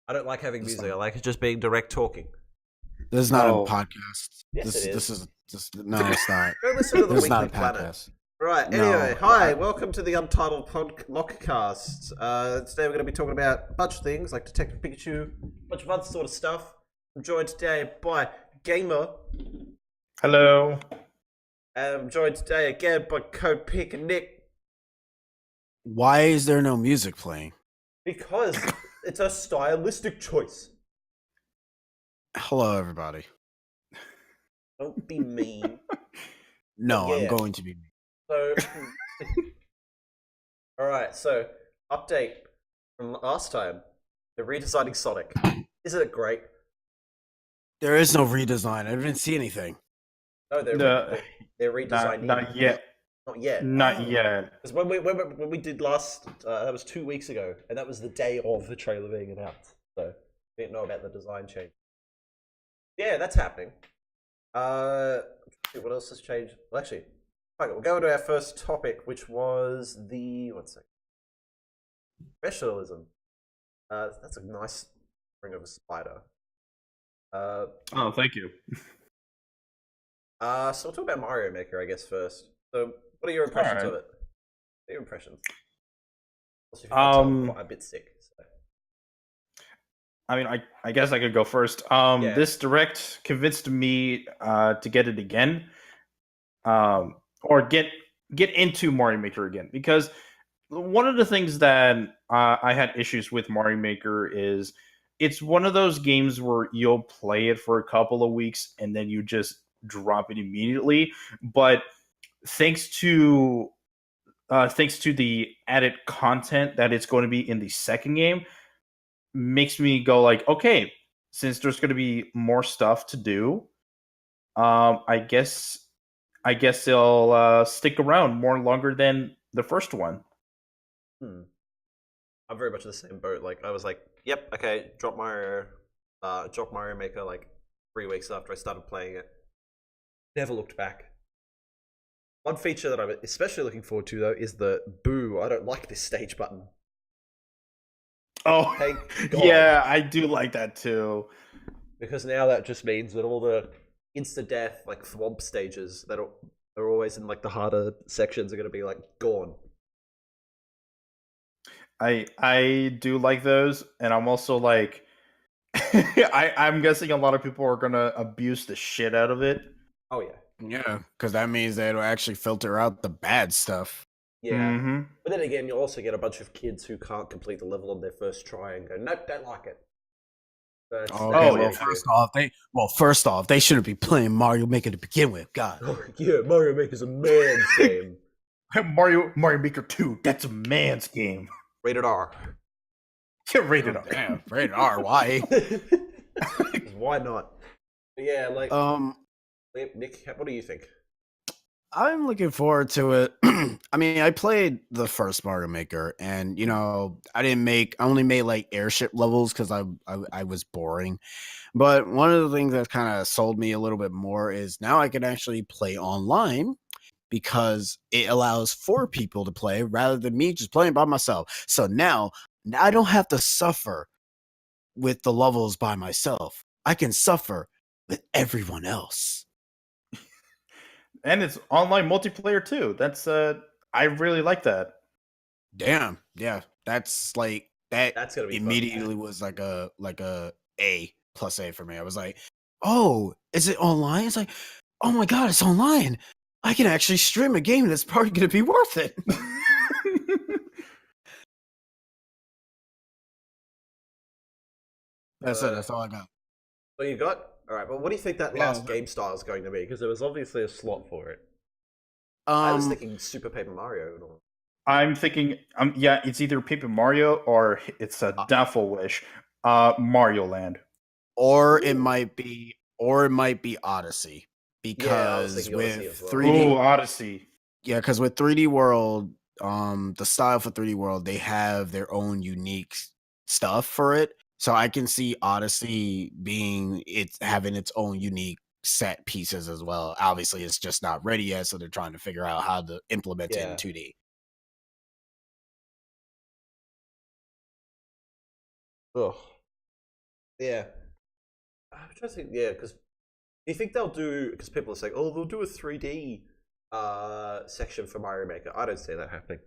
I don't like having It's music. I not, like it just being direct talking. this is not a Oh, podcast. Yes, it This is. is just no, it's not. Go listen to the This is not Weekly a Planet. podcast. Right. Anyway, No, hi. Welcome to the Untitled Mockcast. Today we're going to be talking about a bunch of things like Detective Pikachu, a bunch of other sort of stuff. I'm joined today by Gamer. hello. And I'm joined today again by CodePika Nick why is there no music playing? because it's a stylistic choice. Hello, everybody. Don't be mean. No, Yeah. I'm going to be. So, all right. So, update from last time: they're redesigning Sonic. Isn't it great? There is no redesign. I didn't see anything. No, No, they're redesigning. not yet. Not yet. Not yet. Because when we did last, that was 2 weeks ago, and that was the day of the trailer being announced. So we didn't know about the design change. Yeah, that's happening. What else has changed? Well, actually, okay, we'll go into our first topic, which was the one second. Professionalism. That's a nice ring of a spider. Oh, thank you. So we'll talk about Mario Maker, I guess, first. So, what are your impressions of Alright. it? What are your impressions? Also, if you can't tell, I'm Um, quite a bit sick. So. I mean, I guess I could go first. Yeah. This direct convinced me to get it again, or get into Mario Maker again, because one of the things that I had issues with Mario Maker is it's one of those games where you'll play it for a couple of weeks and then you just drop it immediately. But thanks to thanks to the added content that it's going to be in the second game, makes me go like, okay, since there's going to be more stuff to do, I guess they'll stick around more longer than the first one. Hmm. I'm very much in the same boat. Like, I was like, yep, okay, drop Mario Maker like 3 weeks after I started playing it. Never looked back. One feature that I'm especially looking forward to, though, is the boo. I don't like this stage button. Oh, Thank God. yeah, I do like that too. Because now that just means that all the insta-death, like, thwomp stages that are always in, like, the harder sections are going to be, like, gone. I do like those, and I'm also like, I'm guessing a lot of people are gonna abuse the shit out of it. Oh, yeah. Yeah, because that means that it'll actually filter out the bad stuff. Yeah. Mm-hmm. But then again, you'll also get a bunch of kids who can't complete the level on their first try and go, nope, don't like it. That's, Okay, that's Oh, well, yeah. first off, they shouldn't be playing Mario Maker to begin with. God. Oh, yeah, Mario Maker's a man's game. Mario Maker 2, that's a man's game. Rated R. Yeah, rated R. Damn, rated R. Why? Why not? But yeah, like, Nick, what do you think? I'm looking forward to it. I mean, I played the first Mario Maker, and I only made like airship levels because I was boring. But one of the things that kind of sold me a little bit more is now I can actually play online because it allows 4 people to play rather than me just playing by myself. So now I don't have to suffer with the levels by myself. I can suffer with everyone else. And it's online multiplayer too. That's I really like that. Damn, yeah, that's like that. That's gonna be fun. Immediately was like a plus A for me. I was like, oh, is it online? It's like, oh my god, it's online. I can actually stream a game that's probably going to be worth it. That's it. That's all I got. What you got? All right, but what do you think that Yeah, last game style is going to be? Because there was obviously a slot for it. I was thinking Super Paper Mario. And all. I'm thinking, yeah, it's either Paper Mario or it's a Daffodil Wish, Mario Land. Or it might be Odyssey, Yeah, I was because thinking Odyssey with as well. 3D, Ooh, Odyssey. yeah, because with 3D World, the style for 3D World, they have their own unique stuff for it. So I can see Odyssey having its own unique set pieces as well. Obviously, it's just not ready yet, so they're trying to figure out how to implement it in Yeah. 2D. Ugh. Yeah. I'm trying to think. Yeah, because you think they'll do? Because people are saying, "Oh, they'll do a 3D section for Mario Maker." I don't see that happening.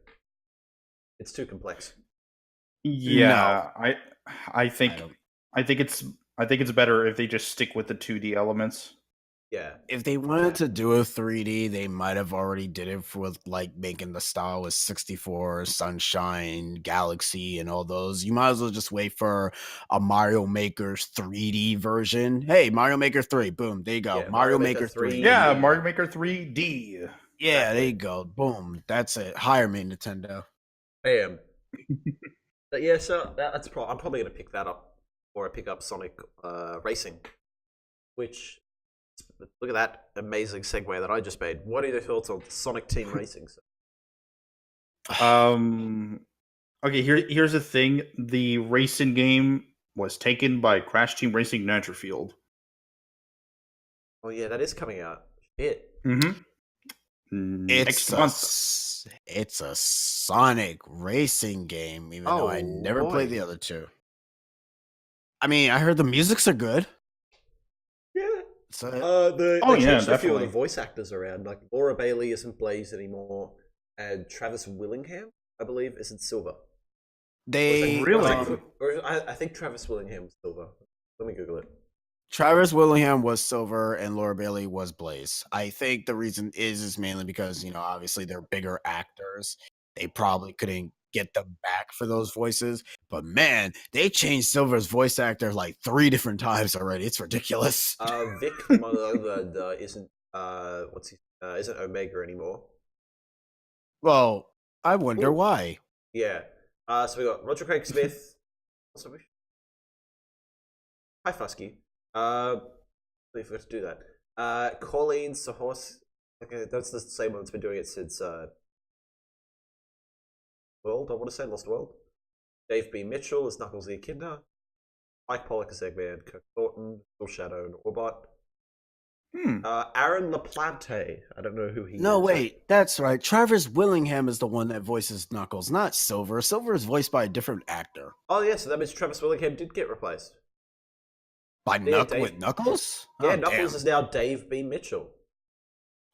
It's too complex. Yeah, I I think don't. I think it's better if they just stick with the 2D elements. Yeah. If they wanted to do a 3D, they might have already did it with like making the style with 64, Sunshine, Galaxy, and all those. You might as well just wait for a Mario Maker's 3D version. Hey, Mario Maker 3, boom, there you go. Yeah, Mario Maker 3. Yeah, Mario Maker 3D. Yeah, there exactly. you go. Boom. That's it. Hire me, Nintendo. Bam. But yeah, so that's I'm probably gonna pick that up, or I pick up Sonic Racing, which look at that amazing segue that I just made. What are your thoughts on Sonic Team Racing? Okay, here's the thing. The racing game was taken by Crash Team Racing Nitro-Fueled. Oh yeah, that is coming out. Shit. Next month. It's a Sonic racing game, even though I Oh, never played boy. the other two. I mean, I heard the musics are good. Yeah. So They Oh, yeah, changed a few of the definitely. voice actors around. Like Laura Bailey isn't Blaze anymore, and Travis Willingham, I believe, isn't Silver. they Really? I think Travis Willingham was Silver. Let me Google it. Travis Willingham was Silver and Laura Bailey was Blaze. I think the reason is mainly because, obviously they're bigger actors. They probably couldn't get them back for those voices. But man, they changed Silver's voice actor like 3 different times already. It's ridiculous. Vic isn't isn't Omega anymore. Well, I wonder Ooh. why. Yeah. So we got Roger Craig Smith. Hi Fusky. I forgot to do that. Colleen Sahos. Okay, that's the same one that's been doing it since World, I want to say Lost World. Dave B. Mitchell as Knuckles the Echidna. Mike Pollock as Eggman. Kirk Thornton, Phil Shadow, and Orbot. Aaron LaPlante. I don't know who he is. No, wait, that's right. Travis Willingham is the one that voices Knuckles, not Silver. Silver is voiced by a different actor. Oh yeah, so that means Travis Willingham did get replaced. By Yeah, with Knuckles? Yeah, Oh, Knuckles damn. is now Dave B. Mitchell.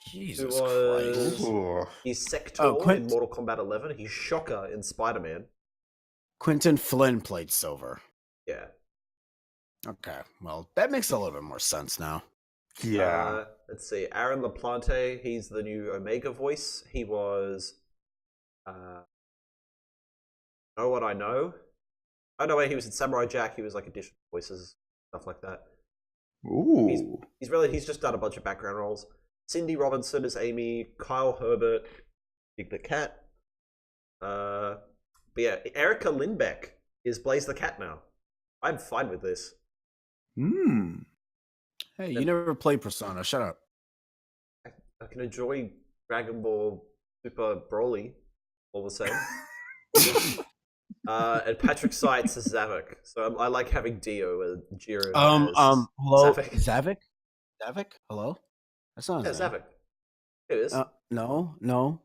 Jesus Who was- Christ. Ooh. He's Sector Oh, in Mortal Kombat 11. He's Shocker in Spider-Man. Quentin Flynn played Silver. Yeah. Okay, well, that makes a little bit more sense now. Yeah. Let's see. Aaron LaPlante, he's the new Omega voice. He was Know What I Know. Oh no, wait, he was in Samurai Jack. He was like additional voices, stuff like that. Ooh. He's just done a bunch of background roles. Cindy Robinson is Amy. Kyle Herbert, Big the Cat. But yeah, Erica Lindbeck is Blaze the Cat now. I'm fine with this. Hey, you never played Persona. Shut up. I can enjoy Dragon Ball Super Broly all the same. And Patrick Seitz as Zavok. So I like having Dio and Jiren as hello, Zavok. Zavok? Hello? That's not Yeah, his name. Zavok. It is. No.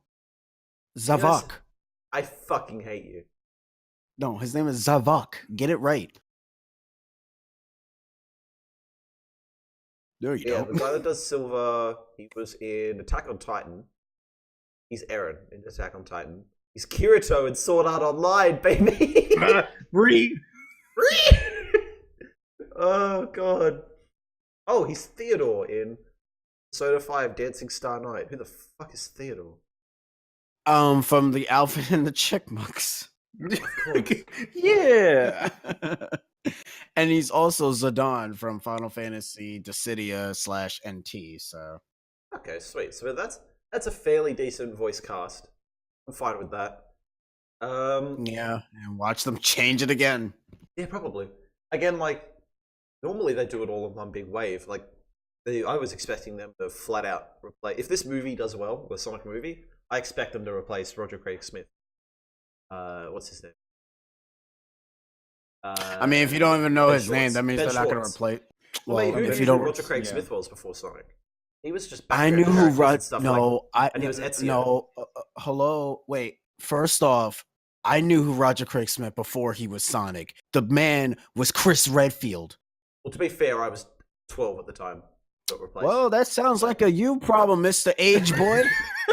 Zavok. I fucking hate you. No, his name is Zavok. Get it right. There you Yeah, go. the guy that does Silver, he was in Attack on Titan. He's Eren in Attack on Titan. He's Kirito in Sword Art Online, baby! Oh, God. Oh, he's Theodore in Persona 5 Dancing Star Night. Who the fuck is Theodore? From the Alvin and the Chickmucks. Of course. Yeah. And he's also Zidane from Final Fantasy Dissidia /NT. So Okay, sweet. So that's a fairly decent voice cast. I'm fine with that. yeah, and watch them change it again. Yeah, probably. Again, like normally they do it all in one big wave. Like I was expecting them to flat out replace. If this movie does well, the Sonic movie, I expect them to replace Roger Craig Smith. What's his name? I mean, if you don't even know Ben his name, Schwartz. that means Ben they're not going to Schwartz. replace. Well, Well, who if knew you who don't, Roger Craig yeah. Smith was before Sonic? He was just. I knew who And he was Ezio. No, hello, wait. First off, I knew who Roger Craig Smith before he was Sonic. The man was Chris Redfield. Well, to be fair, I was 12 at the time. Got replaced. Well, that sounds like a you problem, Mr. Age Boy.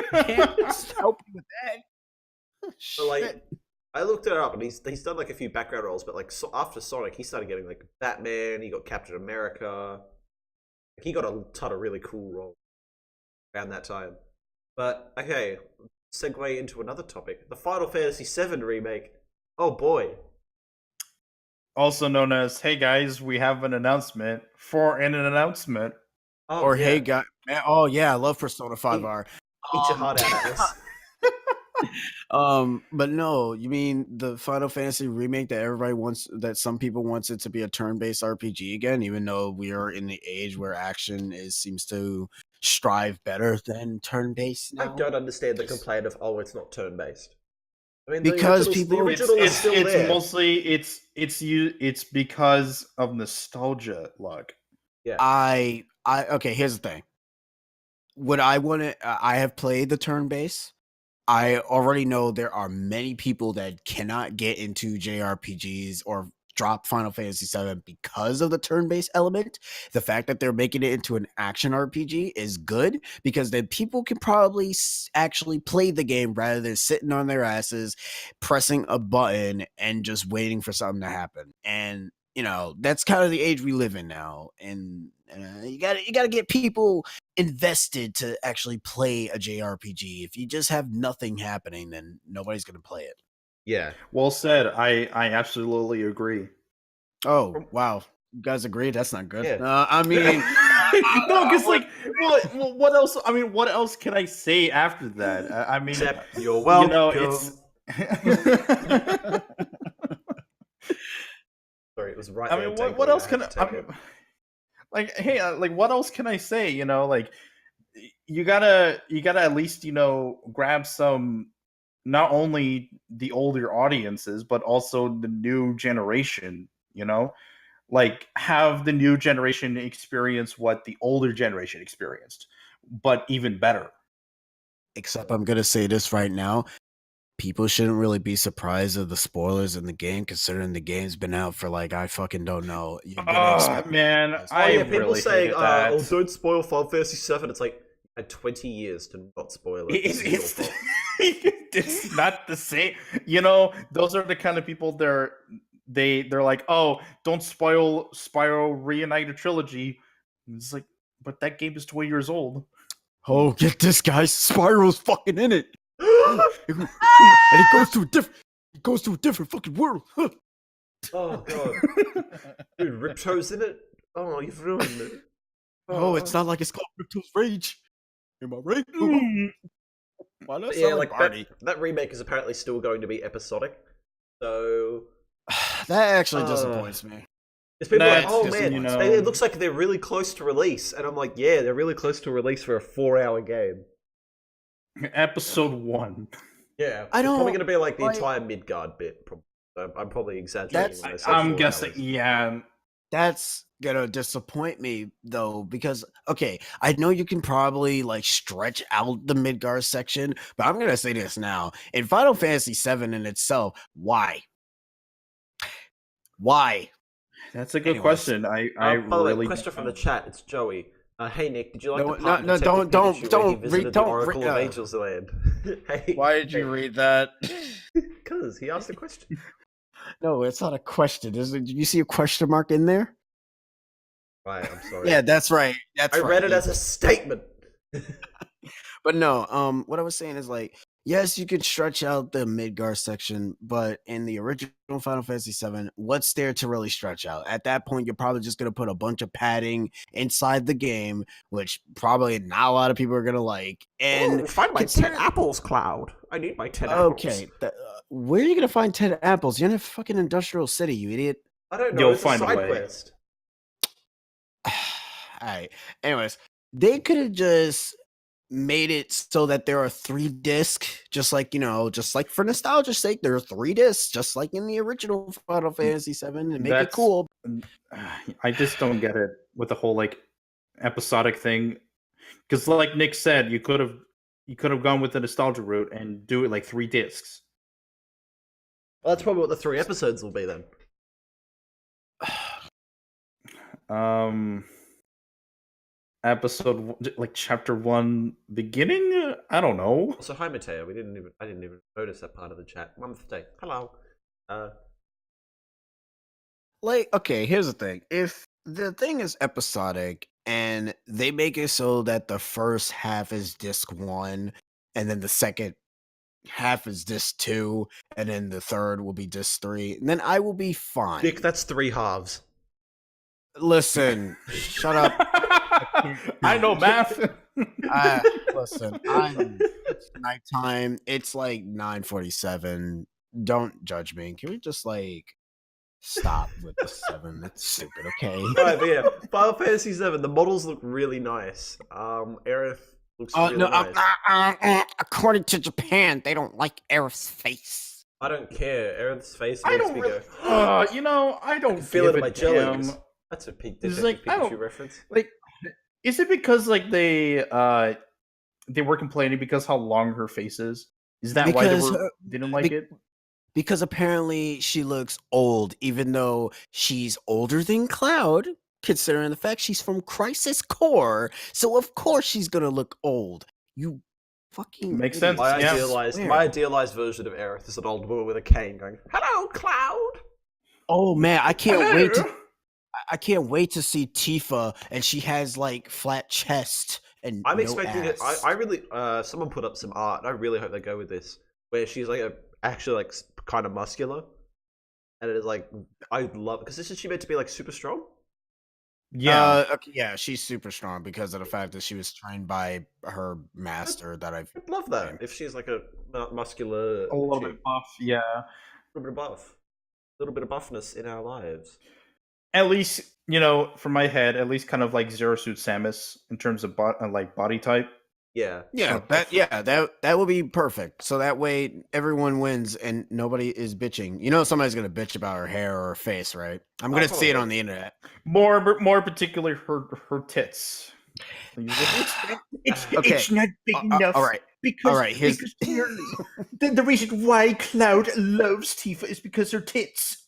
Can't help you with that. But, like, Shit. I looked it up, and he's done like a few background roles, but like after Sonic, he started getting like Batman. He got Captain America. He got a ton of really cool roles around that time. But okay, segue into another topic: the Final Fantasy VII remake. Oh boy! Also known as, hey guys, we have an announcement for an announcement. Oh, Or yeah. hey, guy. Oh yeah, I love Persona 5R. Eat your heart out, Atlas. But no, you mean the Final Fantasy remake that everybody wants, that some people wants it to be a turn-based RPG again, even though we are in the age where action seems to strive better than turn-based I now. don't understand the complaint of it's not turn-based. I mean, Because the people- original is still it's there. mostly it's because of nostalgia, luck. Yeah. I okay, here's the thing. Would I want to I have played the turn-based. I already know there are many people that cannot get into JRPGs or drop Final Fantasy VII because of the turn-based element. The fact that they're making it into an action RPG is good because then people can probably actually play the game rather than sitting on their asses, pressing a button and just waiting for something to happen. And that's kind of the age we live in now, and you gotta get people invested to actually play a JRPG. If you just have nothing happening, then nobody's gonna play it. Yeah. Well said. I absolutely agree. Oh wow, you guys agree? That's not good. Yeah. I mean, no, because like, what else? I mean, what else can I say after that? I mean, Except you're welcome. it's. Sorry, it was right I there. mean, what else can I? Like, hey, like, what else can I say? Like, you gotta at least grab some, not only the older audiences but also the new generation. Like, have the new generation experience what the older generation experienced, but even better. except I'm gonna say this right now. People shouldn't really be surprised of the spoilers in the game, considering the game's been out for like I fucking don't know. You're gonna expect Man, Oh I yeah, people really saying, hated that. don't spoil Final Fantasy VII. It's like, you had 20 years to not spoil it. This is your fault. It's not the same. Those are the kind of people they're like, oh, don't spoil Spyro Reunited Trilogy. It's like, but that game is 20 years old. Oh, get this, guys! Spyro's fucking in it, and it goes to a different fucking world. Oh god, dude, Ripto's in it. Oh, you've ruined it. Oh, it's not like it's called Ripto's Rage. Am I right? Why not But sound yeah, like like Barney? that remake is apparently still going to be episodic. So That actually disappoints me. there's people like, That's oh just, man, it looks like they're really close to release, and I'm like, yeah, they're really close to release for a 4-hour game. Episode 1. Yeah, I it's probably don't going to be like the like- entire Midgard bit. I'm probably exaggerating. when I say I'm 4 guessing, hours. yeah. That's gonna disappoint me though, because okay, I know you can probably like stretch out the Midgar section, but I'm gonna say this now. In Final Fantasy VII in itself, why? Why? That's a good Anyways. question. I By the way, really question don't from know. the chat. It's Joey. Hey Nick, did you like No, the part in no, Detective don't- Pikachu don't where he read- visited the don't Oracle read- of Angels Land? Hey, Why did you read that? Because he asked a question. No, it's not a question. Did you see a question mark in there? Right, I'm sorry. Yeah, that's right. That's I right. read it as a statement. But no, what I was saying is like, yes, you could stretch out the Midgar section, but in the original Final Fantasy VII, what's there to really stretch out? At that point, you're probably just gonna put a bunch of padding inside the game, which probably not a lot of people are gonna like. And find my 10 apples, Cloud. I need my 10 apples. okay, where are you gonna find 10 apples? You're in a fucking industrial city, you idiot. I don't know. You'll It's a find a side way. quest. All right. Anyways, they could have just made it so that there are 3 discs, just like for nostalgia's sake, there are 3 discs, just like in the original Final Fantasy VII, and make it That's- cool. I just don't get it with the whole like episodic thing, because like Nick said, you could have gone with the nostalgia route and do it like 3 discs. Well, that's probably what the 3 episodes will be then. Like chapter 1 beginning. I don't know. Also, hi Mateo. I didn't even notice that part of the chat. Month day. Hello. Like, okay, here's the thing. If the thing is episodic and they make it so that the first half is disc 1 and then the second half is disc 2 and then the third will be disc 3, then I will be fine. Nick, that's 3 halves. Listen, shut up. I know math. Listen, it's nighttime. It's like 9:47. Don't judge me. Can we just like stop with the 7? That's stupid, okay? Alright, but yeah, Final Fantasy 7. The models look really nice. Aerith looks really nice. According to Japan, they don't like Aerith's face. I don't care. Aerith's face I makes don't me really, go. I don't Feel it in my damn. jellies. That's a Like, Pikachu reference. Like, is it because like they were complaining because how long her face is? Is that why they didn't like it? Because apparently she looks old, even though she's older than Cloud, considering the fact she's from Crisis Core. So of course she's gonna look old. You fucking Makes idiot. sense. My idealized version of Aerith is an old woman with a cane going, "Hello, Cloud." Oh man, I can't wait to see Tifa, and she has like flat chest and I'm no expecting it. ass. I really. Someone put up some art. I really hope they go with this, where she's like actually like kind of muscular, and it is like I love because isn't she meant to be like super strong? Yeah. Okay, yeah, she's super strong because of the fact that she was trained by her master. I'd love that if she's like a muscular, A little chick. bit buff, yeah. A little bit of buff, a little bit of buffness in our lives. At least, from my head, at least kind of like Zero Suit Samus in terms of body type. Yeah, that would be perfect. So that way everyone wins and nobody is bitching. You know, somebody's gonna bitch about her hair or her face, right? I'm gonna see it on the internet. More particularly her tits. It's not big enough. All right. Because the reason why Cloud loves Tifa is because her tits.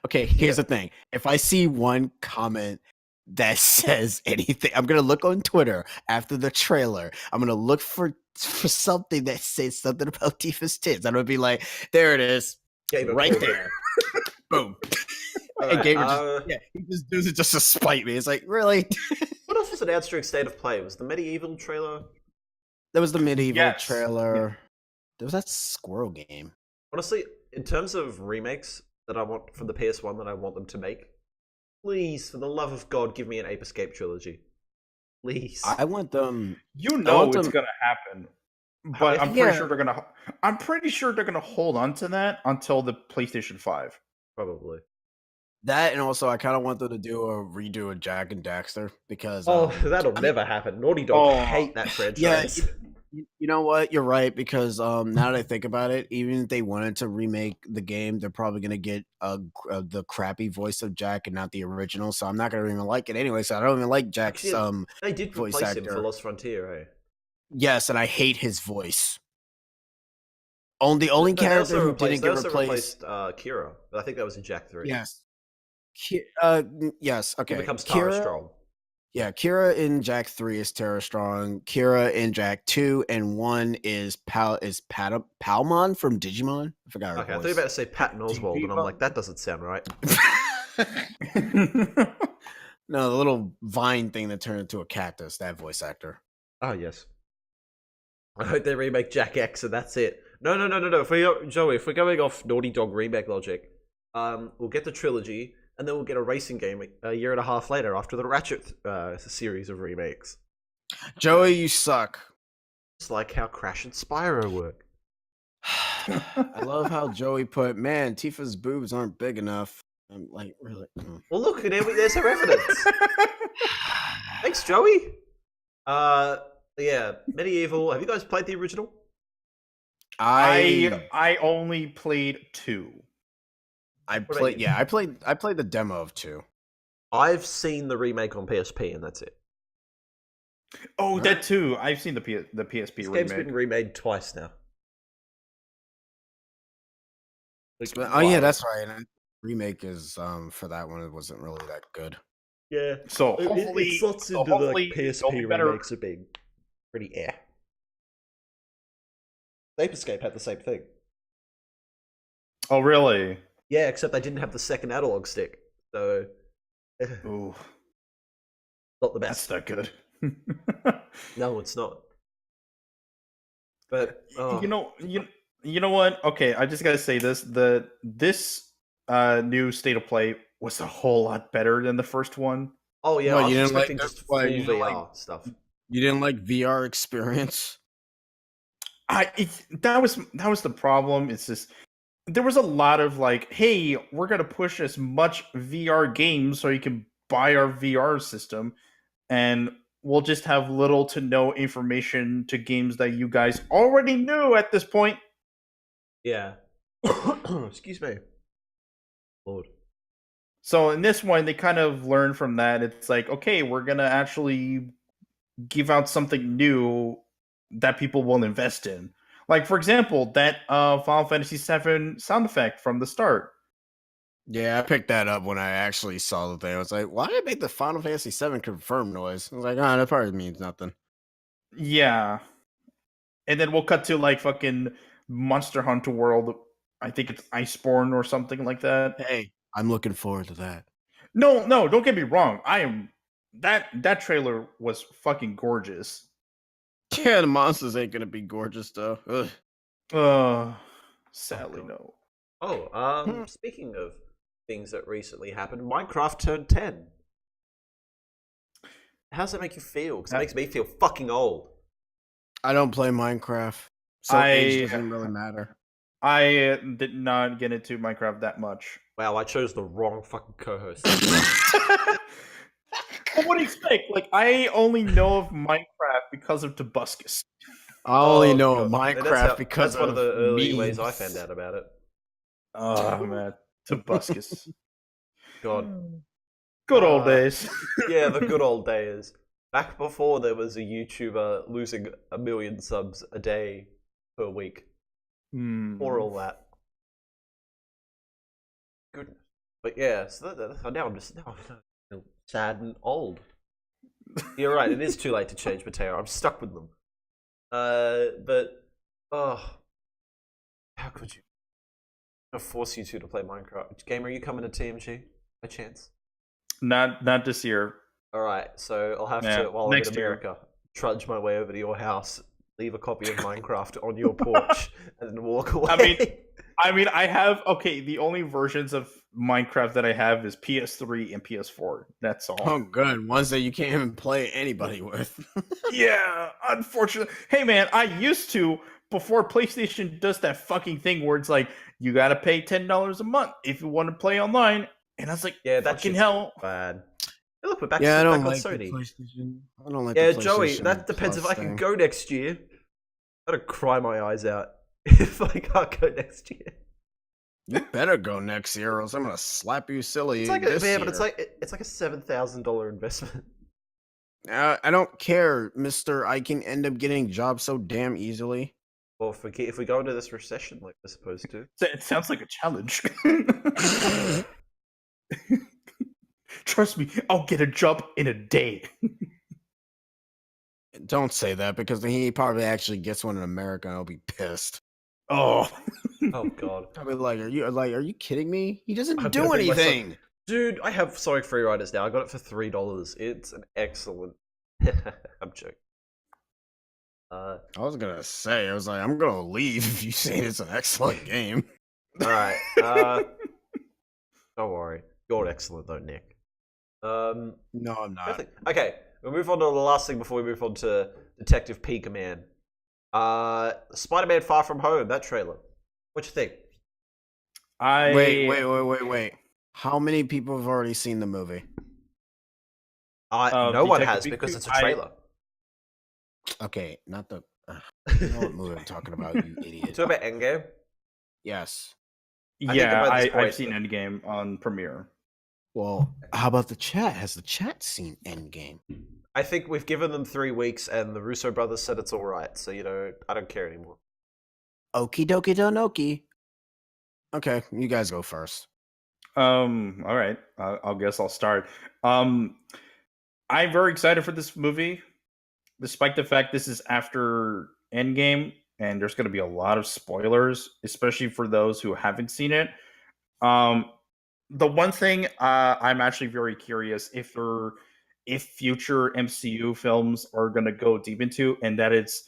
Okay, here's the thing. If I see one comment that says anything, I'm gonna look on Twitter after the trailer. I'm gonna look for something that says something about Tifa's tits. I'm gonna be like, there it is, right there. Boom. Right, and Gamer he just does it just to spite me. It's like, really? What else was announced during State of Play? Was the Medieval trailer? That was the Medieval trailer. Yeah. There was that squirrel game. Honestly, in terms of remakes that I want from the PS1 that I want them to make, please, for the love of God, give me an Ape Escape trilogy. Please. I want them. It's gonna happen. But I'm pretty sure they're gonna hold on to that until the PlayStation 5. Probably. That, and also I kind of want them to do a redo of Jack and Daxter because that'll never happen. Naughty Dog hate that franchise. Yeah, you know what? You're right because now that I think about it, even if they wanted to remake the game, they're probably gonna get the crappy voice of Jack and not the original. So I'm not gonna even like it anyway. So I don't even like Jack's they did voice replace actor. him for Lost Frontier, eh? Yes, and I hate his voice. The only character who didn't get replaced, Kira. But I think that was in Jack 3. Yes. Yes. Okay. He becomes Tara Strong. Yeah, Kira in Jack 3 is Tara Strong. Kira in Jack 2 and 1 is Palmon from Digimon. I forgot her voice. I thought you were about to say Patton Oswalt, and I'm like, that doesn't sound right. No, the little vine thing that turned into a cactus, that voice actor. Oh, yes. I hope they remake Jack X and that's it. No. Joey, if we're going off Naughty Dog remake logic, we'll get the trilogy, and then we'll get a racing game a year and a half later after the Ratchet series of remakes. Joey, you suck. It's like how Crash and Spyro work. I love how Joey put, man, Tifa's boobs aren't big enough. I'm like, really? Well, look, there's her evidence. Thanks, Joey. Yeah, Medieval. Have you guys played the original? I only played 2. I played the demo of 2. I've seen the remake on PSP, and that's it. Oh, that too. I've seen the PSP this remake. Game's been remade twice now. Yeah, that's right. And remake is for that one, it wasn't really that good. Yeah. So It hopefully, slots into the like, it'll be PSP better. remakes of being pretty Ape Escape had the same thing. Oh, really? Yeah, except they didn't have the second analog stick, so Ooh, not the that's best. not good. No, it's not. But You know what? Okay, I just gotta say this: this new state of play was a whole lot better than the first one. oh yeah, What, I was you didn't like expecting that? just What, full you didn't like? VR stuff. You didn't like VR experience? That was the problem. It's just there was a lot of like, hey, we're gonna push as much VR games so you can buy our VR system, and we'll just have little to no information to games that you guys already knew at this point. Yeah. Excuse me. Lord. So in this one, they kind of learn from that. It's like, okay, we're gonna actually give out something new that people will invest in. Like, for example, that Final Fantasy VII sound effect from the start. Yeah, I picked that up when I actually saw the thing. I was like, why did it make the Final Fantasy VII confirm noise? I was like, that probably means nothing. Yeah. And then we'll cut to like fucking Monster Hunter World. I think it's Iceborne or something like that. Hey, I'm looking forward to that. No, don't get me wrong. I am that trailer was fucking gorgeous. Yeah, the monsters ain't gonna be gorgeous though. Ugh. Sadly God. no. Oh, speaking of things that recently happened, Minecraft turned 10. How does that make you feel? Because it makes me feel fucking old. I don't play Minecraft, so age doesn't really matter. I did not get into Minecraft that much. Wow, I chose the wrong fucking co-host. Well, what do you expect? Like, I only know of Minecraft because of Tobuscus. I only know God. of I mean, Minecraft because that's one of the early memes. ways I found out about it. Oh man, Tobuscus. God. Good old days. Yeah, the good old days. Back before there was a YouTuber losing 1 million subs a day per week. Or all that. Goodness. But yeah, so now I'm feel sad and old. You're right, it is too late to change Mateo. I'm stuck with them. But how could you? I'm gonna force you two to play Minecraft. Gamer, are you coming to TMG by chance? Not this year. Alright, so I'll have to, while I'm in America, trudge my way over to your house, leave a copy of Minecraft on your porch, and then walk away. I mean, I have the only versions of Minecraft that I have is PS3 and PS4. That's all. Oh, good. Ones that you can't even play anybody with. Yeah, unfortunately. Hey, man, I used to before PlayStation does that fucking thing where it's like you gotta pay $10 a month if you want to play online, and I was like, yeah, that fucking hell. Bad. Hey, look, we're back, I don't back on like Sony. the PlayStation. I don't like Yeah, the PlayStation Joey, that depends if I Plus can thing. go next year. I'm gonna cry my eyes out if I can't go next year. You better go next year, or else I'm gonna slap you silly. It's like this year. but it's like a $7,000 investment. I don't care, Mister. I can end up getting jobs so damn easily. Well, if we go into this recession like we're supposed to, It sounds like a challenge. Trust me, I'll get a job in a day. Don't say that because he probably actually gets one in America, and I'll be pissed. Oh, oh god, I'll be like, are you kidding me? He doesn't I'm do gonna beat myself. anything. Dude, I have Sonic Free Riders now. I got it for $3. It's an excellent. I'm joking. I was gonna say, I was like, I'm gonna leave if you say it's an excellent game. All right. Don't worry. You're excellent though, Nick. No, I'm not. Okay, we'll move on to the last thing before we move on to Detective Pika Man. Spider-Man: Far From Home. That trailer. What you think? Wait. How many people have already seen the movie? No one has because it's a trailer. Okay, not the. You know what movie I'm talking about, you idiot. Talk about Endgame. Yes. Yeah, I've seen Endgame on Premiere. Well, how about the chat? Has the chat seen Endgame? I think we've given them 3 weeks, and the Russo brothers said it's all right. So I don't care anymore. Okie dokie donoki. Okay, you guys go first. All right. I'll guess I'll start. Um, I'm very excited for this movie, despite the fact this is after Endgame, and there's going to be a lot of spoilers, especially for those who haven't seen it. Um, the one thing I'm actually very curious if future MCU films are going to go deep into, and that it's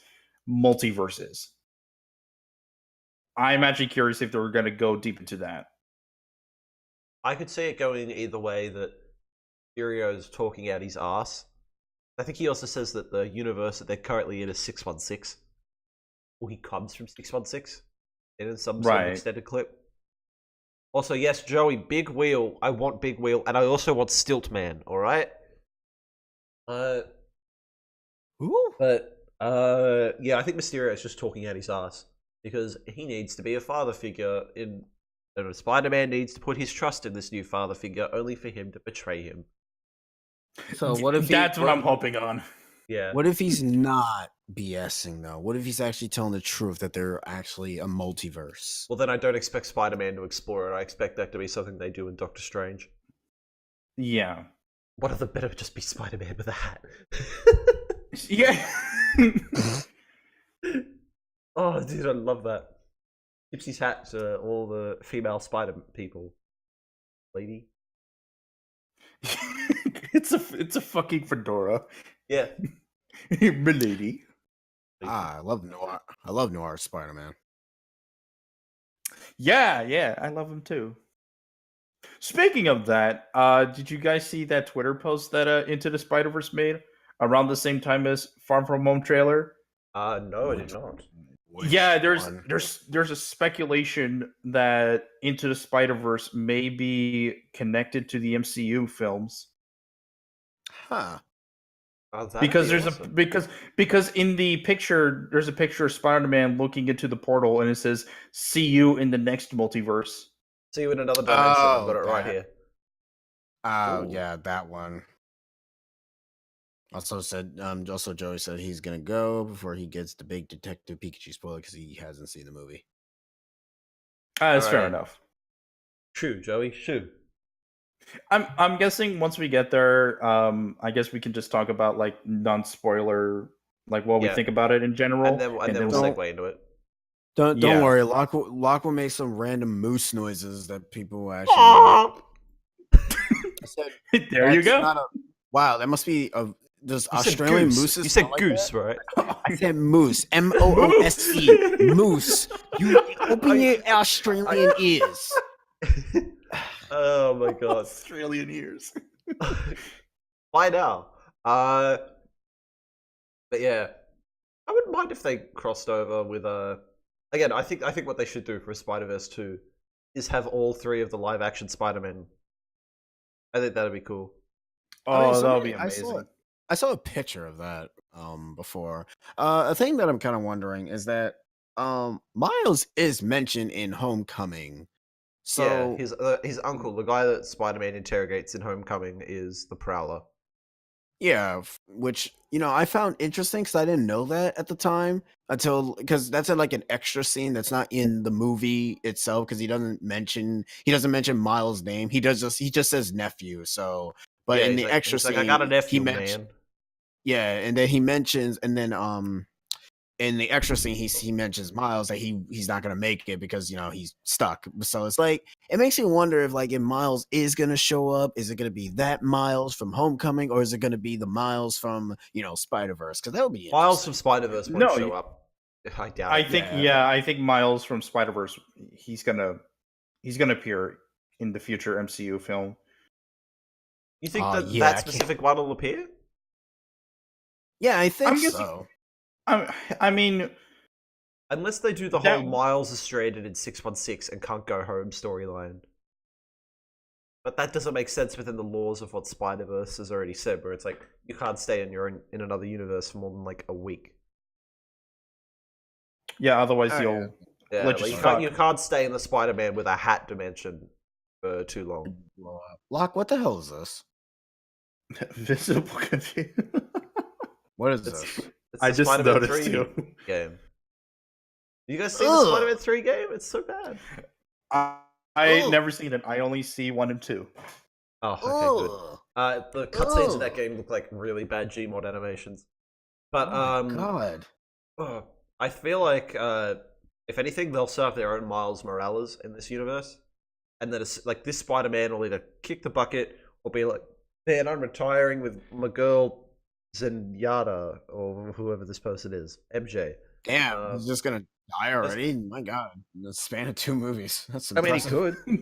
multiverses. I'm actually curious if they're going to go deep into that. I could see it going either way. That Furio's talking out his ass. I think he also says that the universe that they're currently in is 616. Or he comes from 616 in some sort of Right. extended clip. Also, yes, Joey, Big Wheel. I want Big Wheel, and I also want Stilt Man. All right. Ooh. But yeah, I think Mysterio is just talking out his ass because he needs to be a father figure in. And Spider-Man needs to put his trust in this new father figure, only for him to betray him. So what if That's what I'm hoping on. Yeah. What if he's not BSing though? What if he's actually telling the truth that they're actually a multiverse? Well, then I don't expect Spider-Man to explore it. I expect that to be something they do in Doctor Strange. Yeah. What if the better just be Spider-Man with a hat? Yeah. Oh, dude, I love that. Tips his hat to all the female spider people. Lady. it's a fucking fedora. Yeah. Milady. I love Noir. I love Noir Spider-Man. Yeah, I love him too. Speaking of that, did you guys see that Twitter post that Into the Spider-Verse made around the same time as Far From Home trailer? No, I did not. Yeah, there's a speculation that Into the Spider-Verse may be connected to the MCU films. Huh. Oh, Because there's because in the picture there's a picture of Spider-Man looking into the portal and it says "See you in the next multiverse." See you in another dimension. I've Oh, got it right that. here. Oh Ooh. yeah, that one. Also said, also Joey said he's gonna go before he gets the big Detective Pikachu spoiler because he hasn't seen the movie. That's fair Alright. enough. Shoo, Joey, shoo. I'm guessing once we get there, I guess we can just talk about like non-spoiler, like what we Yeah. think about it in general, And then we'll we'll- segue into it. Don't Yeah. worry, Locke will make some random moose noises that people will actually. I said, There you that's go. not a- wow, that must be a. Does You said Australian goose. mooses? You said sound like goose, that? right? I said moose. Moose. Moose. You open your Australian ears. Oh my god. Australian ears. By now. But yeah. I wouldn't mind if they crossed over with again, I think what they should do for Spider-Verse 2 is have all three of the live action Spider-Men. I think that'd be cool. Oh, so that would be I amazing. saw a picture of that before. A thing that I'm kind of wondering is that Miles is mentioned in Homecoming. So yeah, his uncle, the guy that Spider-Man interrogates in Homecoming, is the Prowler. yeah, which I found interesting because I didn't know that at the time until because that's like an extra scene that's not in the movie itself because he doesn't mention Miles' name. He just says nephew. So, but Yeah, in he's the like, extra he's scene, like, I got a he nephew, mentioned. man. Yeah, and then he mentions, and then in the extra scene, he mentions Miles that he's not gonna make it because he's stuck. So it's like it makes me wonder if Miles is gonna show up. Is it gonna be that Miles from Homecoming, or is it gonna be the Miles from Spider-Verse? Because that would be Miles from interesting. Spider-Verse won't No, show up. I doubt I it. think Yeah. I think Miles from Spider-Verse he's gonna appear in the future MCU film. You think Yeah, that I can't- specific one will appear? Yeah, I think I'm guessing- so. I mean, Unless they do the That- whole Miles is stranded in 616 and can't go home storyline. But that doesn't make sense within the laws of what Spider-Verse has already said, where it's like, you can't stay in another universe for more than like a week. yeah. Otherwise, Oh, you'll Yeah, Let's like, just you can't stay in the Spider-Man with a hat dimension for too long. Locke, what the hell is this? visible confusion. What is It's, this? it's I the just Spider-Man noticed 3 too. game. You guys see the Ugh. Spider-Man 3 game? It's so bad. I Ooh. never seen it. I only see 1 and 2. Oh, okay, good. Ooh. The cutscenes in that Ooh. game look like really bad Gmod animations. But Oh my god. I feel like if anything, they'll set up their own Miles Morales in this universe, and then it's like this Spider-Man will either kick the bucket or be like, "Man, I'm retiring with my girl Zenyatta or whoever this person is, MJ." Damn, he's just gonna die that's- already? My god. In the span of 2 movies. That's I mean, he impressive. could.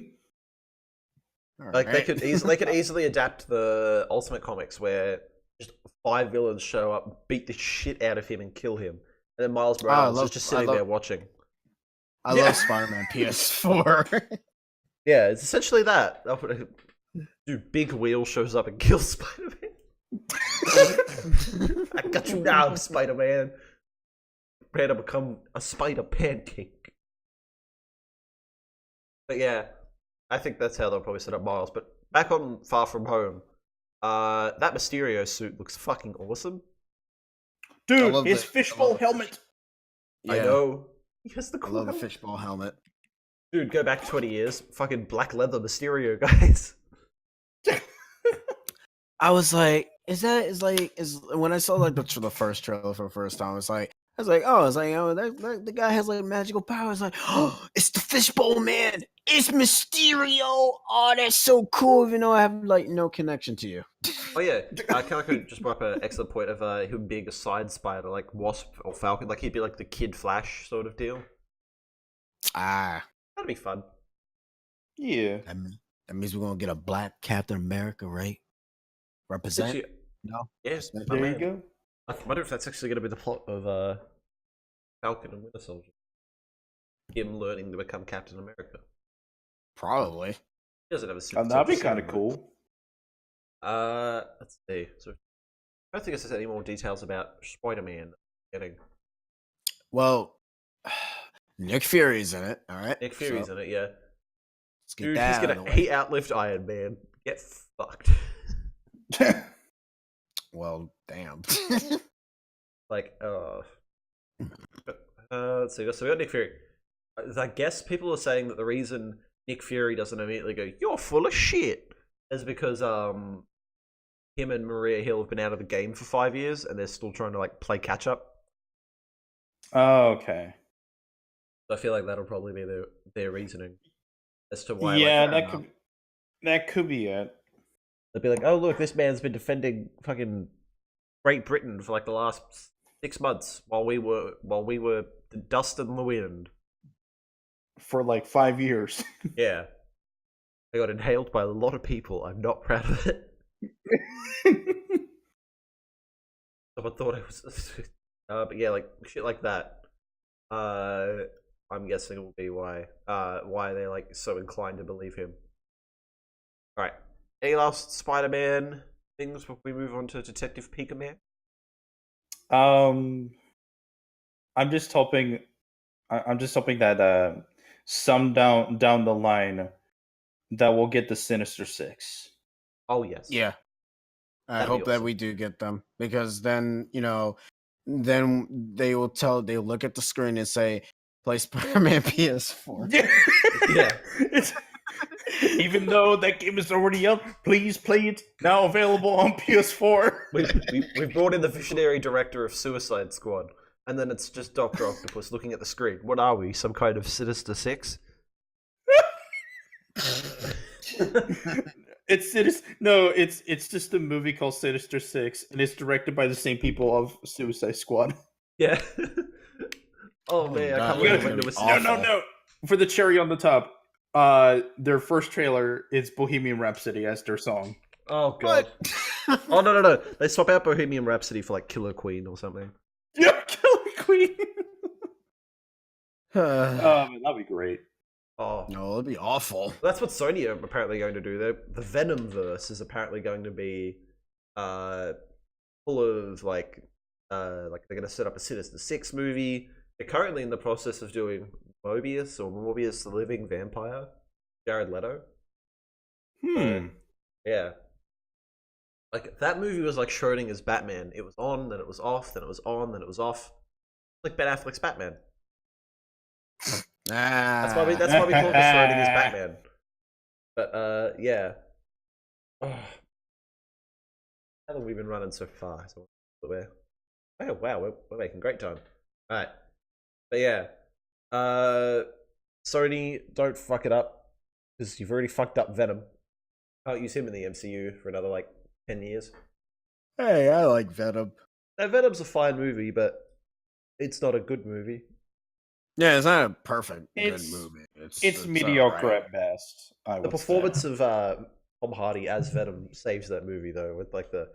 All Like right. they could easily adapt the Ultimate Comics where just 5 villains show up, beat the shit out of him, and kill him, and then Miles Morales is just sitting there watching. I love Spider-Man PS4. Yeah, it's essentially that. Dude, Big Wheel shows up and kills Spider-Man. I got you now, Spider-Man. Prepare to become a spider pancake. But yeah, I think that's how they'll probably set up Miles. But back on Far From Home, that Mysterio suit looks fucking awesome. Dude, his fishbowl helmet. Yeah, I know. He has the I cool love the helmet. fishbowl helmet. Dude, go back 20 years. Fucking black leather Mysterio, guys. I was like, is when I saw like the first trailer for the first time, I was like, oh, the guy has like magical powers. Like, oh, it's the fishbowl man. It's Mysterio. Oh, that's so cool. Even though I have like no connection to you. Oh yeah, Kanako just brought up an excellent point of him being a side spider, like Wasp or Falcon. Like he'd be like the Kid Flash sort of deal. Ah, That'd be fun. Yeah. that means we're gonna get a black Captain America, right? Represent? Actually, No. yes, my There you man. go. I wonder if that's actually going to be the plot of Falcon and Winter Soldier. Him learning to become Captain America. Probably. He doesn't have a suit. That'd be so- kind of cool. Let's see. So, I don't think there's any more details about Spider-Man getting. Well, Nick Fury's in it. All right. Nick Fury's in it, yeah. Let's get Dude, that out of the way. he outlived Iron Man. Get fucked. Well, damn. Like, let's see. So we got Nick Fury. I guess people are saying that the reason Nick Fury doesn't immediately go, "You're full of shit," is because him and Maria Hill have been out of the game for 5 years and they're still trying to like play catch up. Oh, okay. So I feel like that'll probably be their reasoning as to why. Yeah, like, that could be it. they'll be like, "Oh look, this man's been defending fucking Great Britain for like the last 6 months while we were the dust in the wind." For like 5 years. Yeah, I got inhaled by a lot of people. I'm not proud of it. Someone thought I was, but yeah, like shit like that. I'm guessing it will be why they're like so inclined to believe him. All right, any last Spider-Man things before we move on to Detective Pika Man? I'm just hoping that some down the line that we'll get the Sinister Six. Oh yes, Yeah. I That'd be hope that awesome. we do get them because then, then they'll look at the screen and say, play Spider-Man PS4. Yeah. It's, even though that game is already out, please play it now available on PS4. We've brought in the visionary director of Suicide Squad, and then it's just Dr. Octopus looking at the screen. What are we? Some kind of Sinister Six? It's just a movie called Sinister Six, and it's directed by the same people of Suicide Squad. Yeah. Oh man, I God, can't wait it's when gonna it be was awful. No. For the cherry on the top, their first trailer is Bohemian Rhapsody as their song. Oh god. Oh no. They swap out Bohemian Rhapsody for like Killer Queen or something. Yeah, Killer Queen. Man, that'd be great. Oh. No, it'd be awful. That's what Sony are apparently going to do. The Venom verse is apparently going to be full of like they're going to set up a Sinister Six movie. They're currently in the process of doing Morbius the Living Vampire, Jared Leto. Yeah. Like that movie was like Schrodinger's Batman. It was on, then it was off, then it was on, then it was off. Like Ben Affleck's Batman. That's why we call it the Schrodinger's Batman. But yeah. Oh, how long have we been running so far? So oh wow, we're making great time. All right, but yeah, Sony, don't fuck it up because you've already fucked up Venom. Can't use him in the MCU for another like 10 years. Hey, I like Venom. Now, Venom's a fine movie, but it's not a good movie. Yeah, it's not a perfect It's- good movie. It's mediocre alright. at best. I The would performance say. of Tom Hardy as Venom saves that movie though, with like the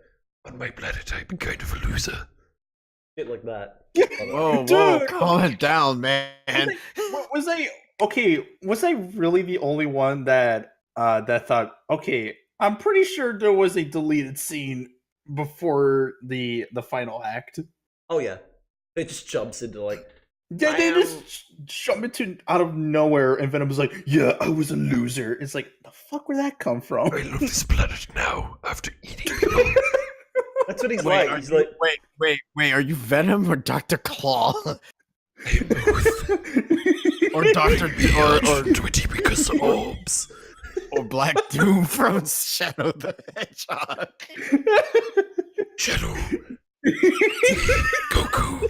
on my planet I'm kind of a loser, shit like that. Whoa, Dude! calm it down, man. Was I okay? Was I really the only one that that thought? Okay, I'm pretty sure there was a deleted scene before the final act. Oh yeah, it just jumps into like They just jump into out of nowhere, and Venom was like, "Yeah, I was a loser." It's like, the fuck where that come from? I love this planet now after eating people. That's what he's Wait, like. He's like, wait, are you Venom or Dr. Claw? both. Or Dr. or 20 because orbs. or Black Doom from Shadow the Hedgehog. Shadow. Goku.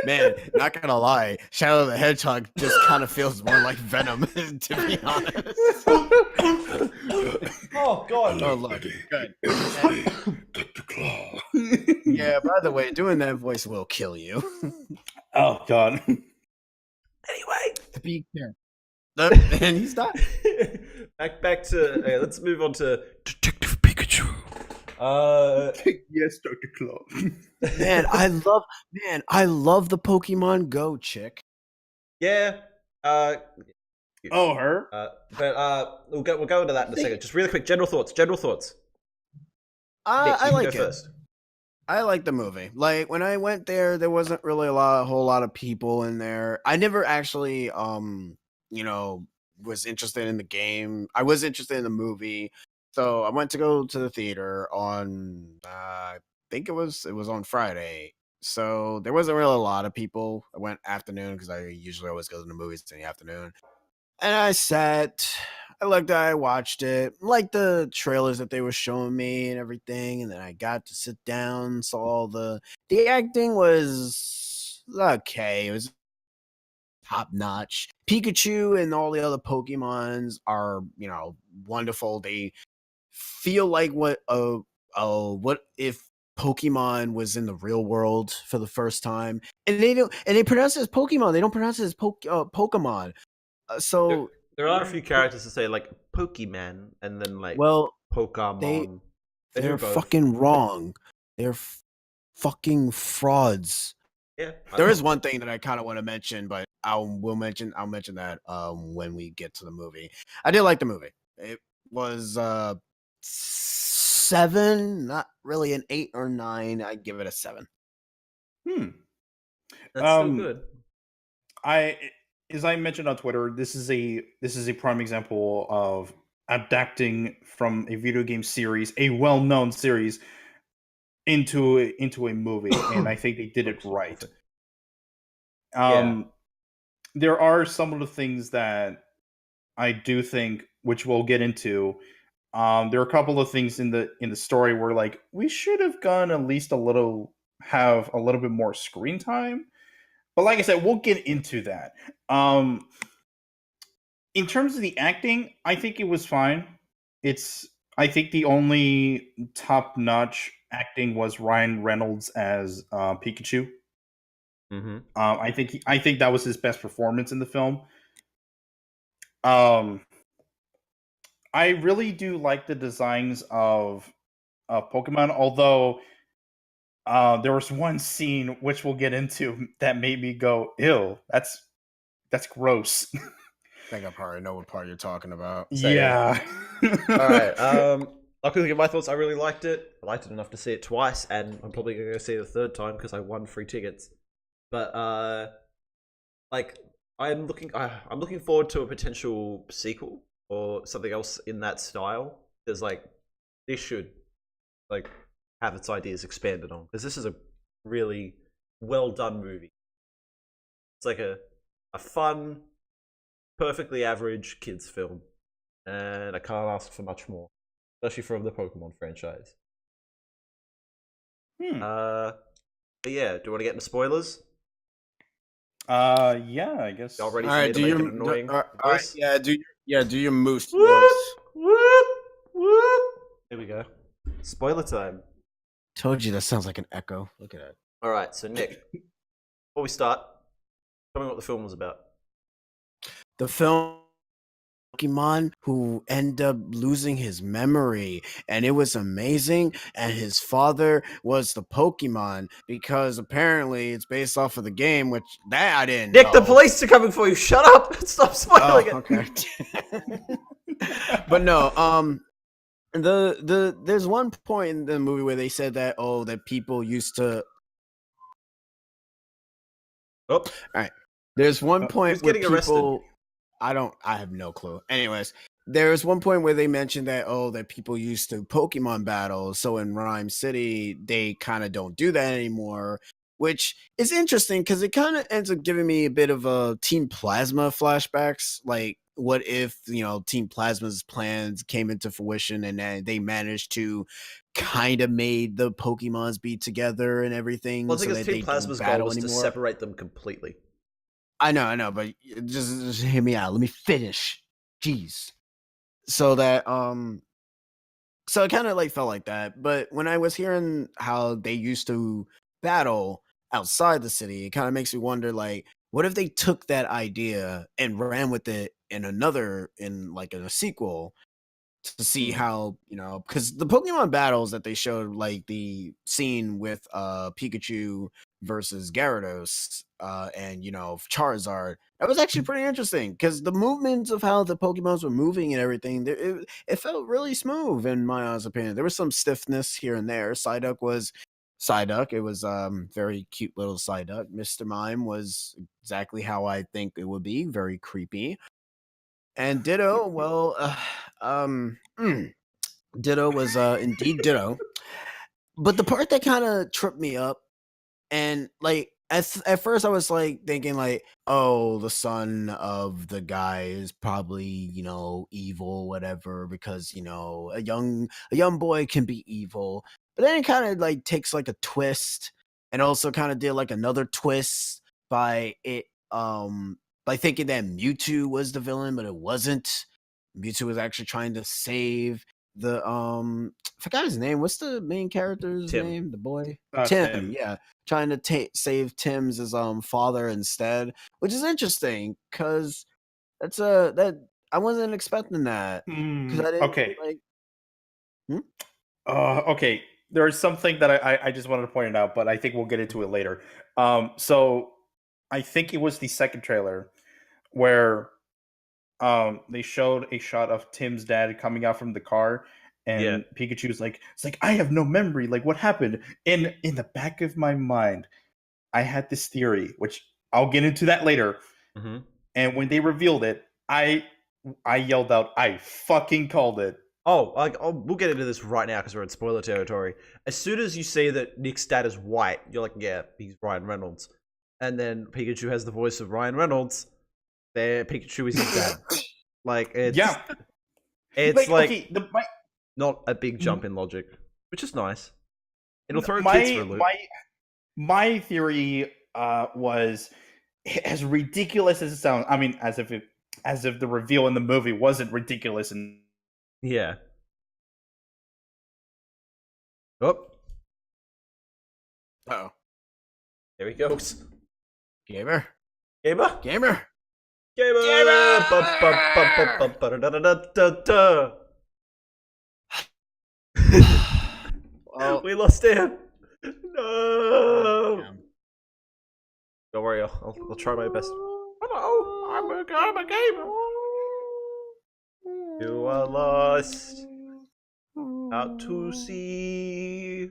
Man, not gonna lie, Shadow the Hedgehog just kind of feels more like Venom, to be honest. Oh god! Oh, look, good. Dr. Claw. Yeah, by the way, doing that voice will kill you. Oh god! Anyway, To be fair. And he's not. back to let's move on to Detective Pikachu. Yes, Dr. Claw. Man, I love the Pokemon Go chick. Yeah. Oh, her. But we'll go into that in a second. Just really quick, general thoughts. Nick, I you can like go it. first. I like the movie. Like when I went there wasn't really a whole lot of people in there. I never actually was interested in the game. I was interested in the movie. So I went to go to the theater on I think it was on Friday. So there wasn't really a lot of people. I went afternoon because I usually always go to the movies in the afternoon. And I watched it, like the trailers that they were showing me and everything, and then I got to sit down, saw the acting was okay. It was top notch. Pikachu and all the other Pokemons are, wonderful. They feel like what if Pokemon was in the real world for the first time. And they pronounce it as Pokemon. They don't pronounce it as Pokemon. So There are a few characters that say like Pokemon and then like well, Pokemon. They do they're both. fucking wrong. They're fucking frauds. Yeah. There is one thing that I kind of want to mention, but I'll mention that when we get to the movie. I did like the movie. It was 7, not really an 8 or 9. I'd give it a 7. That's still good. As I mentioned on Twitter, this is a prime example of adapting from a video game series, a well-known series, into a movie, and I think they did it right. There are some of the things that I do think, which we'll get into. There are a couple of things in the story where like we should have gone at least have a little bit more screen time. But like I said, we'll get into that. In terms of the acting, I think it was fine. I think the only top-notch acting was Ryan Reynolds as Pikachu. Mm-hmm. I think that was his best performance in the film. I really do like the designs of Pokemon, although there was one scene which we'll get into that made me go, "Ew, that's gross." I think I probably know what part you're talking about. Yeah. All right. I'll quickly give my thoughts. I really liked it. I liked it enough to see it twice, and I'm probably going to go see it a third time because I won free tickets. But I'm looking forward to a potential sequel or something else in that style. There's like this should like have its ideas expanded on because this is a really well done movie. It's like a fun perfectly average kids film, and I can't ask for much more, especially from the Pokemon franchise. Hmm. But yeah, do you want to get into spoilers? Yeah, I guess. Y'all ready All for me right, to make an annoying all right, voice? do your moose Whoop, voice. whoop, whoop. Here we go. Spoiler time. Told you that sounds like an echo. Look at that. All right, so Nick, before we start, tell me what the film was about. The film Pokemon who end up losing his memory, and it was amazing. And his father was the Pokemon because apparently it's based off of the game, which that I didn't Nick, the know. police are coming for you. Shut up! Stop spoiling it. Okay. But no, there's one point in the movie where they said that that people used to. Oh, All right. There's one point who's where getting people. arrested? I have no clue. Anyways, there was one point where they mentioned that that people used to Pokemon battle. So in Rhyme City, they kind of don't do that anymore, which is interesting because it kind of ends up giving me a bit of a Team Plasma flashbacks. Like, what if Team Plasma's plans came into fruition and then they managed to kind of made the Pokemons be together and everything, Well, I so think that Team they don't Plasma's goal battle was to anymore. separate them completely. I know, but just hear me out. Let me finish. Jeez. So that so it kind of like felt like that. But when I was hearing how they used to battle outside the city, it kind of makes me wonder, like, what if they took that idea and ran with it in a sequel to see how, because the Pokemon battles that they showed, like the scene with Pikachu versus Gyarados and Charizard, that was actually pretty interesting because the movements of how the Pokemons were moving and everything, it felt really smooth in my honest opinion. There was some stiffness here and there. Psyduck, it was very cute little Psyduck. Mr. Mime was exactly how I think it would be, very creepy. And Ditto, well, Ditto was indeed Ditto. But the part that kind of tripped me up, and like at first I was like thinking like, oh, the son of the guy is probably evil, whatever, because a young boy can be evil. But then it kind of like takes like a twist, and also kind of did like another twist by it by thinking that Mewtwo was the villain, but it wasn't. Mewtwo was actually trying to save the I forgot his name. What's the main character's Tim. name? The boy? Tim. Tim, yeah. Trying to save Tim's father instead, which is interesting because that I wasn't expecting that because I didn't Okay. like. Okay. There's something that I just wanted to point it out, but I think we'll get into it later. So I think it was the second trailer where they showed a shot of Tim's dad coming out from the car, and Pikachu's like, it's like, I have no memory. Like, what happened? In the back of my mind, I had this theory, which I'll get into that later. Mm-hmm. And when they revealed it, I yelled out, I fucking called it. We'll get into this right now because we're in spoiler territory. As soon as you say that Nick's dad is white, you're like, yeah, he's Ryan Reynolds. And then Pikachu has the voice of Ryan Reynolds. There, Pikachu is his dad. Like, it's like okay, not a big jump in logic, which is nice. It'll throw my, kids for a loop. My theory was, as ridiculous as it sounds. I mean, as if the reveal in the movie wasn't ridiculous. And yeah. Oh. Oh, There he goes. gamer. Gamer. Gamer. Well, We lost him. No. damn. Don't worry, I'll try my best. Hello, I'm a gamer. You are lost out to sea.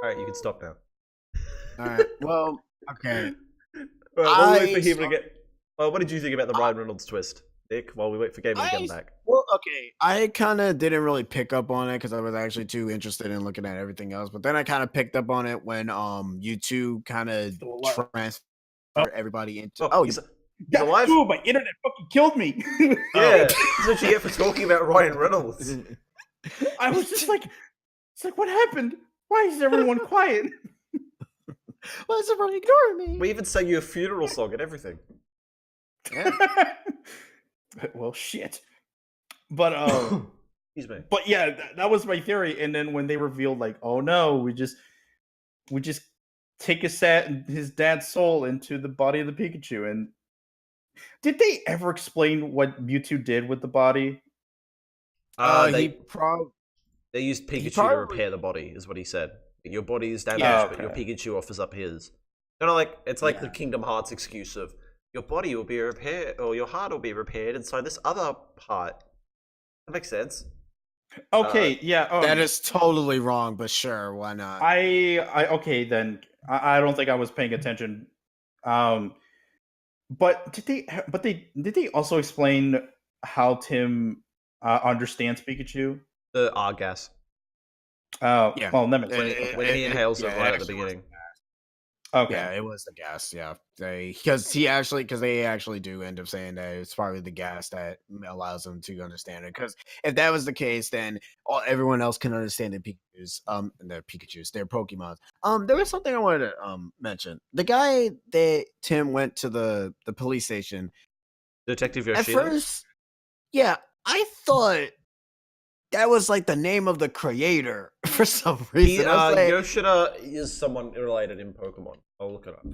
All right, you can stop now. All right. Well, okay. While we wait for him to get. What did you think about the Ryan Reynolds twist, Nick? While we wait for Gamer to get back. Well, okay. I kind of didn't really pick up on it because I was actually too interested in looking at everything else. But then I kind of picked up on it when YouTube kind of everybody into. Oh, Oh, he's alive? Dude, my internet fucking killed me. Yeah, that's what you get for talking about Ryan Reynolds. I was just like, it's like, what happened? Why is everyone quiet? why is everyone ignoring me? We even sang you a funeral song and everything. Well, shit. But Excuse me. but yeah, that was my theory. And then when they revealed, like, oh no, we just take his dad's soul into the body of the Pikachu. And did they ever explain what Mewtwo did with the body? They He used Pikachu to probably- repair the body, is what he said. Your body is damaged, Yeah, but your okay. Pikachu offers up his. Like it's like the Yeah. Kingdom Hearts excuse of your body will be repaired, or your heart will be repaired inside this other part. That makes sense. Okay, yeah. that is totally wrong, but sure, why not? I okay then. I don't think I was paying attention. But did they also explain how Tim understands Pikachu? The gas. Yeah. Well, that makes sense. It- When he inhales it yeah, right at the actually was beginning. Okay. Yeah, it was the gas. Yeah, because they actually do end up saying that it's probably the gas that allows them to understand it. Because if that was the case, then everyone else can understand the Pikachu's, their Pokemon. There was something I wanted to mention. The guy that Tim went to the police station Detective at Yoshida. first. Yeah, I thought that was like the name of the creator for some reason. I was like, Yoshida is someone related in Pokemon. I'll look it up.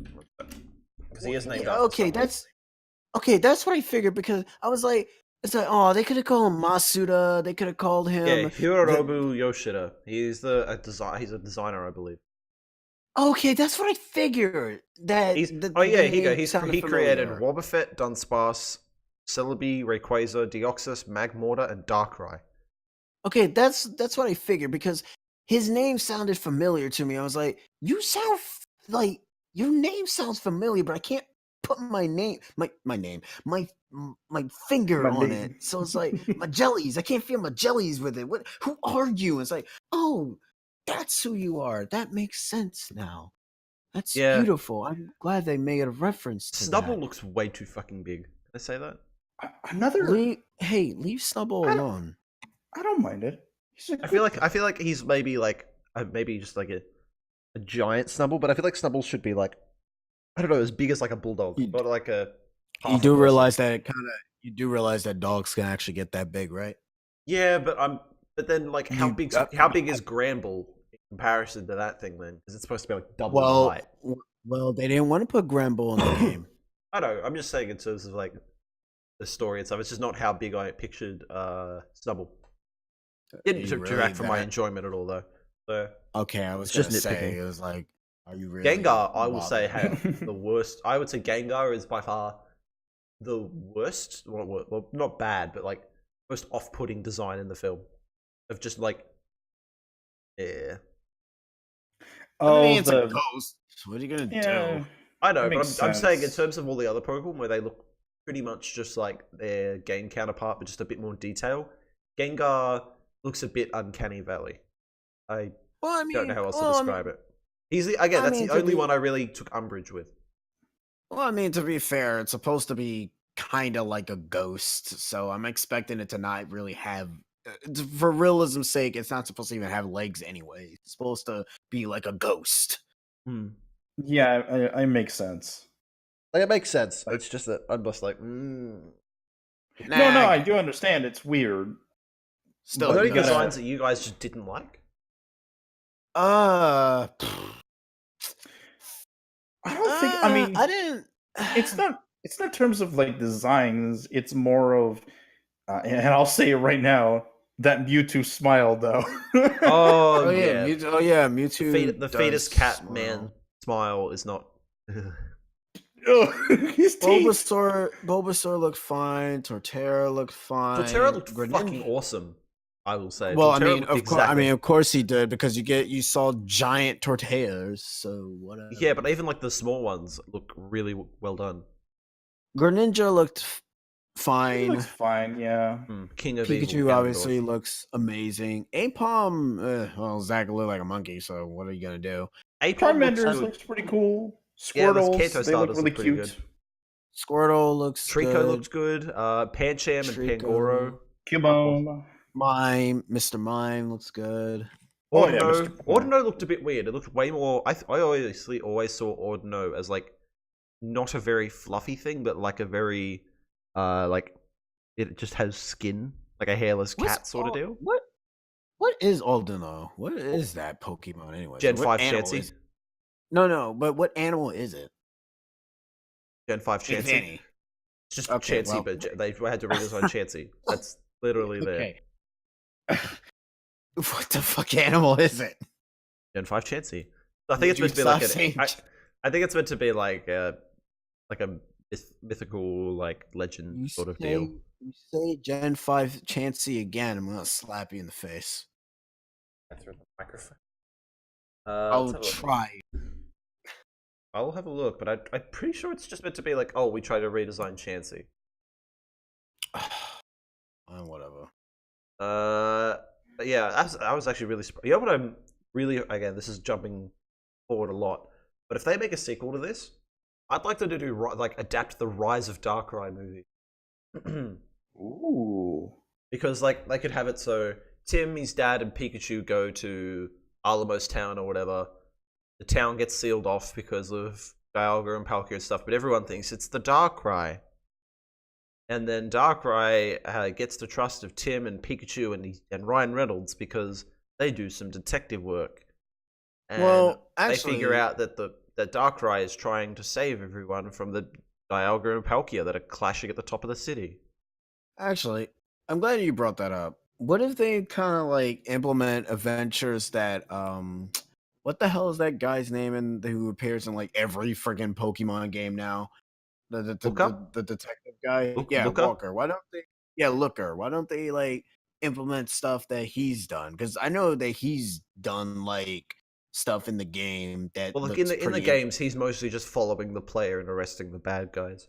Because he is named after someone. that's what I figured, because I was like, it's like, oh, they could have called him Masuda, they could have called him Hironobu Yoshida. He's a designer, I believe. Okay, that's what I figured. That He's the here you go. name He sounded created familiar. Wobbuffet, Dunsparce, Celebi, Rayquaza, Deoxys, Magmortar, and Darkrai. Okay, that's what I figured, because his name sounded familiar to me. I was like, you sound like your name sounds familiar, but I can't put my finger on it. So it's like my jellies. I can't feel my jellies with it. Who are you? It's like, oh, that's who you are. That makes sense now. That's beautiful. I'm glad they made a reference to Snubbull that. looks way too fucking big. Can I say that? Leave Snubbull alone. I don't mind it. I feel like he's maybe just like a giant Snubbull, but I feel like Snubbull should be like, I don't know, as big as like a bulldog, but like a. You do realize that dogs can actually get that big, right? Yeah, but then like how big is Granbull in comparison to that thing then? Because it's supposed to be like double the height. Well, they didn't want to put Granbull in the game. I know. I'm just saying in terms of like the story and stuff. It's just not how big I pictured Snubbull. Didn't detract from my enjoyment at all, though. So okay, I was just gonna say nitpicking. it was like, are you really? Gengar, I would say, had the worst. I would say Gengar is by far the worst. Well, not bad, but like most off-putting design in the film. Of just like, yeah. I mean, it's a ghost. What are you gonna do? I know, but I'm saying in terms of all the other Pokemon where they look pretty much just like their game counterpart, but just a bit more detail. Gengar looks a bit uncanny valley. I don't know how else to describe it. That's the only one I really took umbrage with. Well, I mean, to be fair, it's supposed to be kind of like a ghost, so I'm expecting it to not really have. For realism's sake, it's not supposed to even have legs anyway. It's supposed to be like a ghost. Yeah, it makes sense. Like, it makes sense. It's just that I'm just like, No, I do understand. It's weird. Still, are there any designs that you guys just didn't like? I don't think. I mean, I didn't. It's not in terms of like designs. It's more of, and I'll say it right now. That Mewtwo smile, though. Oh yeah, Mewtwo. The fetus cat man smile is not. His teeth. Bulbasaur looked fine. Torterra looked fine. Torterra looked fucking awesome. I will say. Well, Torterra of course he did, because you saw giant tortillas. So whatever. Yeah, but even like the small ones look really well done. Greninja looked fine. He looks fine, yeah. King of Pikachu Evil, obviously looks amazing. Apom, well, Zach looked like a monkey, so what are you gonna do? Charmander looks pretty cool. Yeah, those Squirtles, Kanto they look starters really look pretty cute. good. Squirtle looks Trico good. looked good. Pancham and Trico. Pangoro. Cubone. Mime, Mr. Mime looks good. Oh, yeah, Ordino. Mr. Ordino looked a bit weird. It looked way more. I obviously always saw Ordino as like not a very fluffy thing, but like a very like it just has skin, like a hairless cat sort of deal. What is Aldino? What is that Pokemon anyway? Gen What 5 animal Chansey. is it? No, but what animal is it? Gen 5 If Chansey. any. It's just Okay, Chansey, well- but they had to redesign Chansey. That's literally there. Okay. What the fuck animal is it? Gen 5 Chansey. I think it's meant to be like I think it's meant to be like a mythical like legend sort of deal. You say Gen 5 Chansey again, I'm gonna slap you in the face. Through the microphone. I'll let's have a look. try. I'll have a look, but I'm pretty sure it's just meant to be like, oh, we try to redesign Chansey. Whatever. But yeah, I was actually really surprised. You know what I'm really, again, this is jumping forward a lot, but if they make a sequel to this, I'd like them to do like adapt the Rise of Darkrai movie. Ooh. Because like they could have it so Tim, his dad, and Pikachu go to Alamos Town or whatever. The town gets sealed off because of Dialga and Palkia and stuff, but everyone thinks it's the Darkrai. And then Darkrai gets the trust of Tim and Pikachu and Ryan Reynolds because they do some detective work. And Well, they figure actually- out that Darkrai is trying to save everyone from the Dialga and Palkia that are clashing at the top of the city. Actually, I'm glad you brought that up. What if they kind of like implement adventures that what the hell is that guy's name who appears in like every friggin' Pokemon game now? The detective guy? Yeah, Looker? Walker. Why don't they Looker. Why don't they like implement stuff that he's done? Because I know that he's done like stuff in the game that Well, like looks in the pretty games, he's mostly just following the player and arresting the bad guys.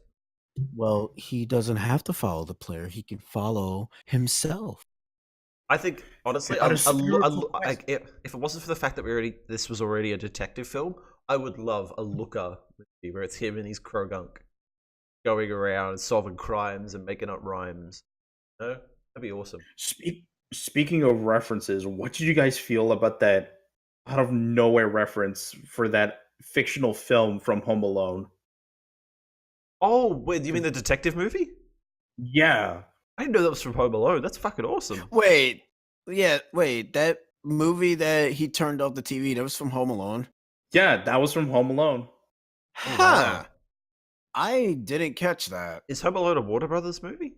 well, he doesn't have to follow the player. He can follow himself. I think honestly, On a spiritual like, if it wasn't for the fact that this was already a detective film, I would love a Looker movie where it's him and his Krogunk going around and solving crimes and making up rhymes. No, that'd be awesome. Speaking of references, what did you guys feel about that out of nowhere reference for that fictional film from Home Alone? Oh, wait, you mean the detective movie? Yeah. I didn't know that was from Home Alone. That's fucking awesome. Wait, that movie that he turned off the TV, that was from Home Alone? Yeah, that was from Home Alone. Oh, wow. I didn't catch that. Is Home Alone a Warner Brothers movie?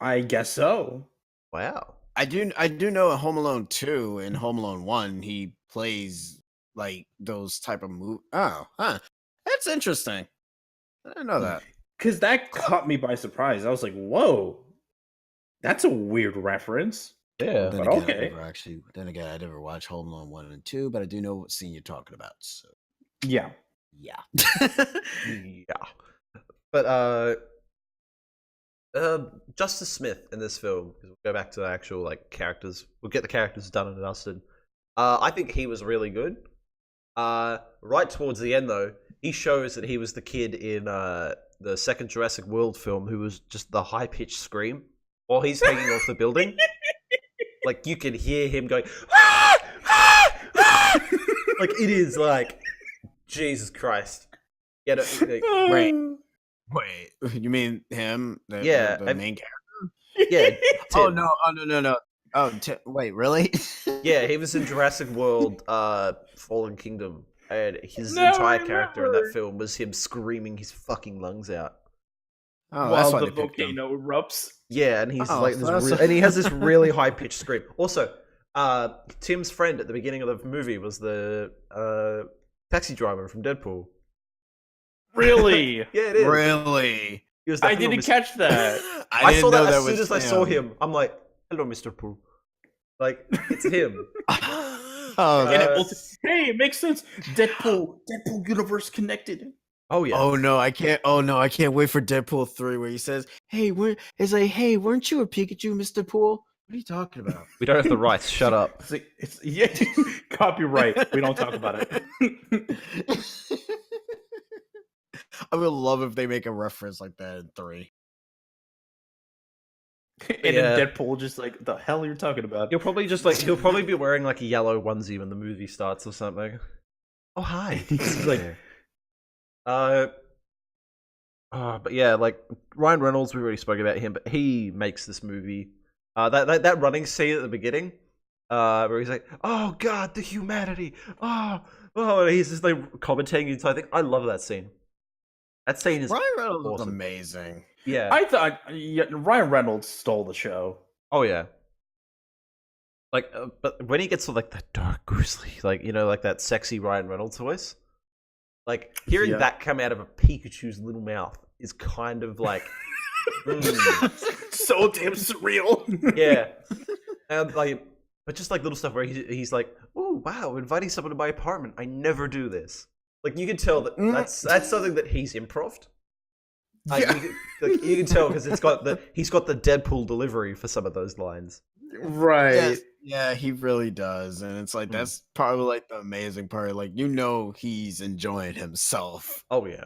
I guess so. Wow. I do know in Home Alone 2 and Home Alone 1, he plays like those type of movies. Oh, huh. That's interesting. I didn't know that. Because that caught me by surprise. I was like, whoa, that's a weird reference. Yeah. But again, okay. I never watched Home Alone 1 and 2, but I do know what scene you're talking about. So, Yeah. yeah. Yeah. But Justice Smith in this film, because we'll go back to the actual like characters. We'll get the characters done and dusted. I think he was really good. Right towards the end though, he shows that he was the kid in the second Jurassic World film who was just the high pitched scream while he's hanging off the building. Like you can hear him going, "Ah! Ah! Ah!" Like it is like Jesus Christ. Yeah, Right. Wait, you mean him? Yeah, the main character. yeah. Oh Tim. no. Oh, wait, really? Yeah, he was in Jurassic World, Fallen Kingdom, and his Now I entire character in that remember. film was him screaming his fucking lungs out. Oh, that's While why the they picked him. volcano erupts. Yeah, and he's Oh, like so this, that's- and he has this really high pitched scream. Also, Tim's friend at the beginning of the movie was the taxi driver from Deadpool. Really? Yeah, it is. Really? He was I definitely didn't Mr. catch that. I didn't saw know that as was soon as I saw him. I'm like, "Hello, Mr. Pooh." Like it's him. Oh, And that- hey, it makes sense. Deadpool universe connected. Oh yeah. Oh no, I can't. Oh no, I can't wait for Deadpool 3 where he says, "Hey, hey, weren't you a Pikachu, Mr. Pool?" What are you talking about? We don't have the rights. Shut up. Yeah, copyright. We don't talk about it. I would love if they make a reference like that in 3. And Yeah. then Deadpool just like, the hell you're talking about? He'll probably be wearing like a yellow onesie when the movie starts or something. Oh hi. He's like, But yeah, like Ryan Reynolds, we already spoke about him, but he makes this movie. That running scene at the beginning, where he's like, "Oh God, the humanity! Oh, and he's just like commentating the entire thing. I love that scene. That scene is Ryan Reynolds is awesome. amazing. Yeah. I thought Ryan Reynolds stole the show. Oh yeah. Like, but when he gets to like that dark grisly, like like that sexy Ryan Reynolds voice, like hearing that come out of a Pikachu's little mouth is kind of like, so damn surreal. yeah, and like, but just like little stuff where he's like, oh wow, inviting someone to my apartment. I never do this. Like you can tell that that's something that he's improved. You can tell because he's got the Deadpool delivery for some of those lines. Right. Yes, yeah, he really does. And it's like that's probably like the amazing part. Like he's enjoying himself. Oh yeah.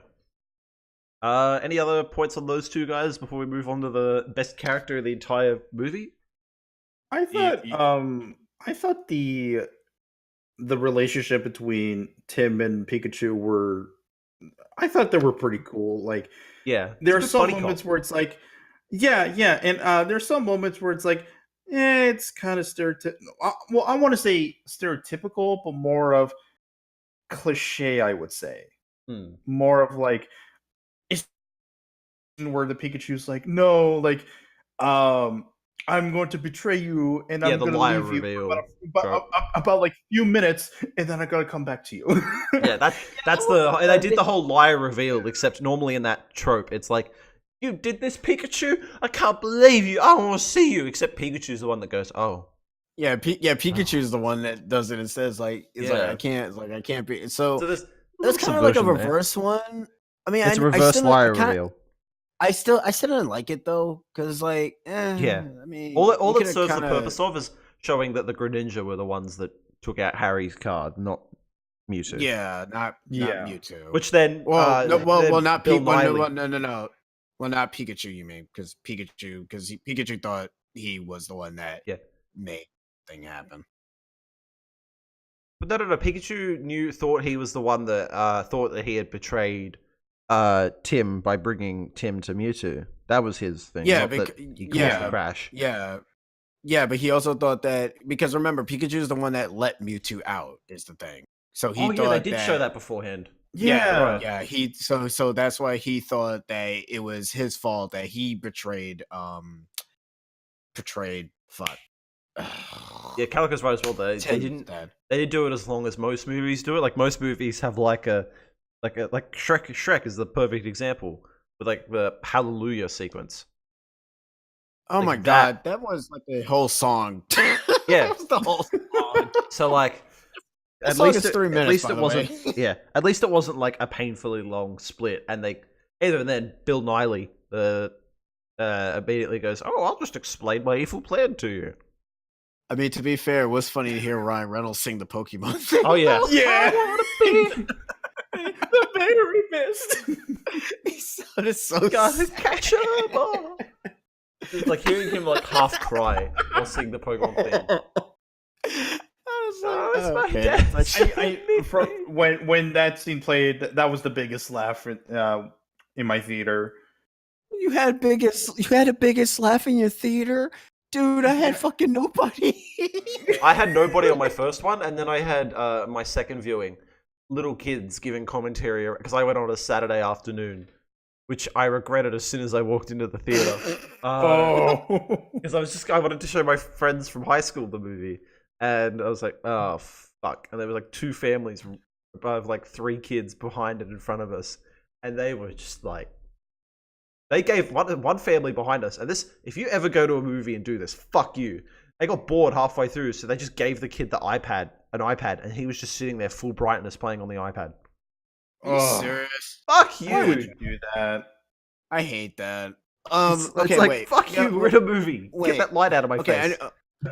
Any other points on those two guys before we move on to the best character of the entire movie? I thought the relationship between Tim and Pikachu I thought they were pretty cool. Like, yeah, there are some moments where it's like, yeah, and there's some moments where it's like, it's kind of stereotypical. Well, I want to say stereotypical, but more of cliche, I would say. More of like, it's where the Pikachu's like, no, like, I'm going to betray you, and I'm going to leave reveal you about like a few minutes, and then I got to come back to you. Yeah, they did the whole liar reveal, except normally in that trope, it's like, you did this, Pikachu? I can't believe you. I want to see you. Except Pikachu's the one that goes, oh. Yeah, Pikachu's the one that does it and says like, I can't be. So that's kind of like a reverse one. I mean, it's a reverse liar reveal. I still didn't like it though, because like, yeah. I mean, all it serves the purpose of is showing that the Greninja were the ones that took out Harry's card, not Mewtwo. Yeah, not Mewtwo. Which then, not Bill Pikachu. No. Well, not Pikachu. You mean because Pikachu thought he was the one that made the thing happen. But no. Pikachu thought he was the one that thought that he had betrayed Tim by bringing Tim to Mewtwo. That was his thing. Yeah, he caused the crash. Yeah, but he also thought that because remember, Pikachu is the one that let Mewtwo out. Is the thing. So he thought they did show that beforehand. Yeah. So that's why he thought that it was his fault that he betrayed. Fuck. Yeah, Calico's right as well. They didn't do it as long as most movies do it. Like most movies have like Shrek. Shrek is the perfect example with like the Hallelujah sequence. Oh my god, that was like the whole song. Yeah, that was the whole song. So like. At least it wasn't. Yeah, at least it wasn't like a painfully long split, and then Bill Nighy immediately goes, "Oh, I'll just explain my evil plan to you." I mean, to be fair, it was funny to hear Ryan Reynolds sing the Pokemon thing. Oh yeah, yeah. I want to be the very best. He sounded so. Gotta catch him. Like hearing him like half cry while singing the Pokemon thing. When that scene played, that was the biggest laugh in my theater. You had the biggest laugh in your theater, dude. I had fucking nobody. I had nobody on my first one, and then I had my second viewing, little kids giving commentary because I went on a Saturday afternoon, which I regretted as soon as I walked into the theater. Because I wanted to show my friends from high school the movie. And I was like, oh, fuck. And there were like two families above like three kids behind and in front of us. And they were just like, they gave one family behind us. And this, if you ever go to a movie and do this, fuck you. They got bored halfway through. So they just gave the kid an iPad. And he was just sitting there full brightness playing on the iPad. Are you serious? Fuck you. Why would you do that? I hate that. It's like, wait. Fuck you. We're in a movie. Get that light out of my face.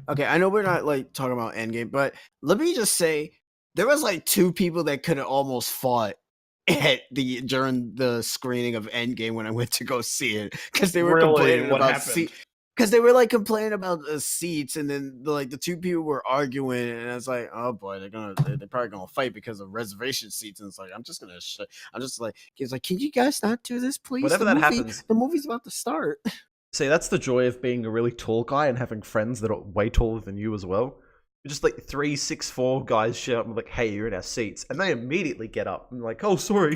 I know we're not like talking about Endgame, but let me just say there was like two people that could have almost fought during the screening of Endgame when I went to go see it because they were Really? complaining What about happened? because they were like complaining about the seats, and then the two people were arguing, and I was like, oh boy, they're probably gonna fight because of reservation seats, and it's like I'm just like he's like, can you guys not do this, please? Whenever that happens, the movie's about to start. see, that's the joy of being a really tall guy and having friends that are way taller than you as well. You're just like 3'6'4" guys shout up and like, hey, you're in our seats, and they immediately get up and like, oh, sorry.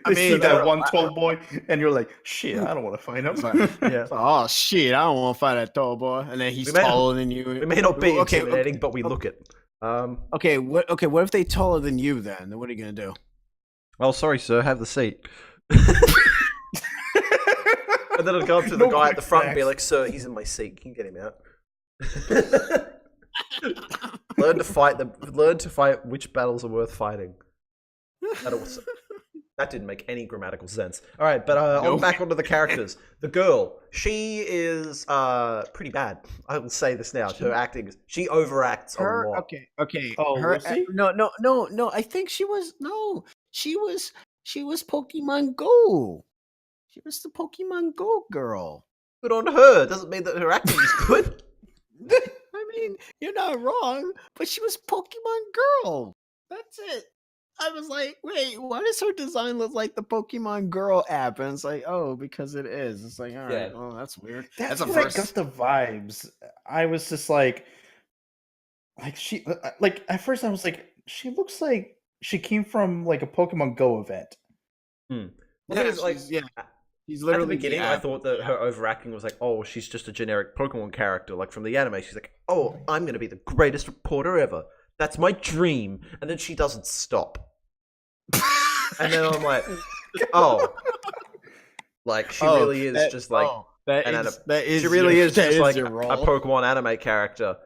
I see that one tall boy, and you're like, shit, I don't want to fight him. Yeah. Oh shit, I don't want to fight that tall boy, and then he's taller than you. We may not be intimidating, but we okay. look it. Okay, what if they taller than you then? Then what are you gonna do? Oh, sorry, sir, have the seat. And then I'll go up to the guy at the front and be like, sir, he's in my seat. Can you get him out? Learn to fight which battles are worth fighting. That didn't make any grammatical sense. All right, but on back onto the characters. The girl, she is pretty bad. I will say this now. Her acting, she overacts a lot. Okay. Oh, No. I think she was Pokemon Go. She was the Pokemon Go girl. Good on her. Doesn't mean that her acting is good. I mean, you're not wrong, but she was Pokemon Girl. That's it. I was like, wait, why does her design look like the Pokemon Girl app? And it's like, oh, because it is. It's like, all right, well, that's weird. That's a what I got the vibes. I was just like she, like at first I was like, she looks like she came from like a Pokemon Go event. Well, She's literally at the beginning, I thought that her overacting was like, oh, she's just a generic Pokemon character, like from the anime. She's like, oh, I'm going to be the greatest reporter ever. That's my dream. And then she doesn't stop. And then I'm like, oh. Like, she really is just like... she really is just like a Pokemon anime character.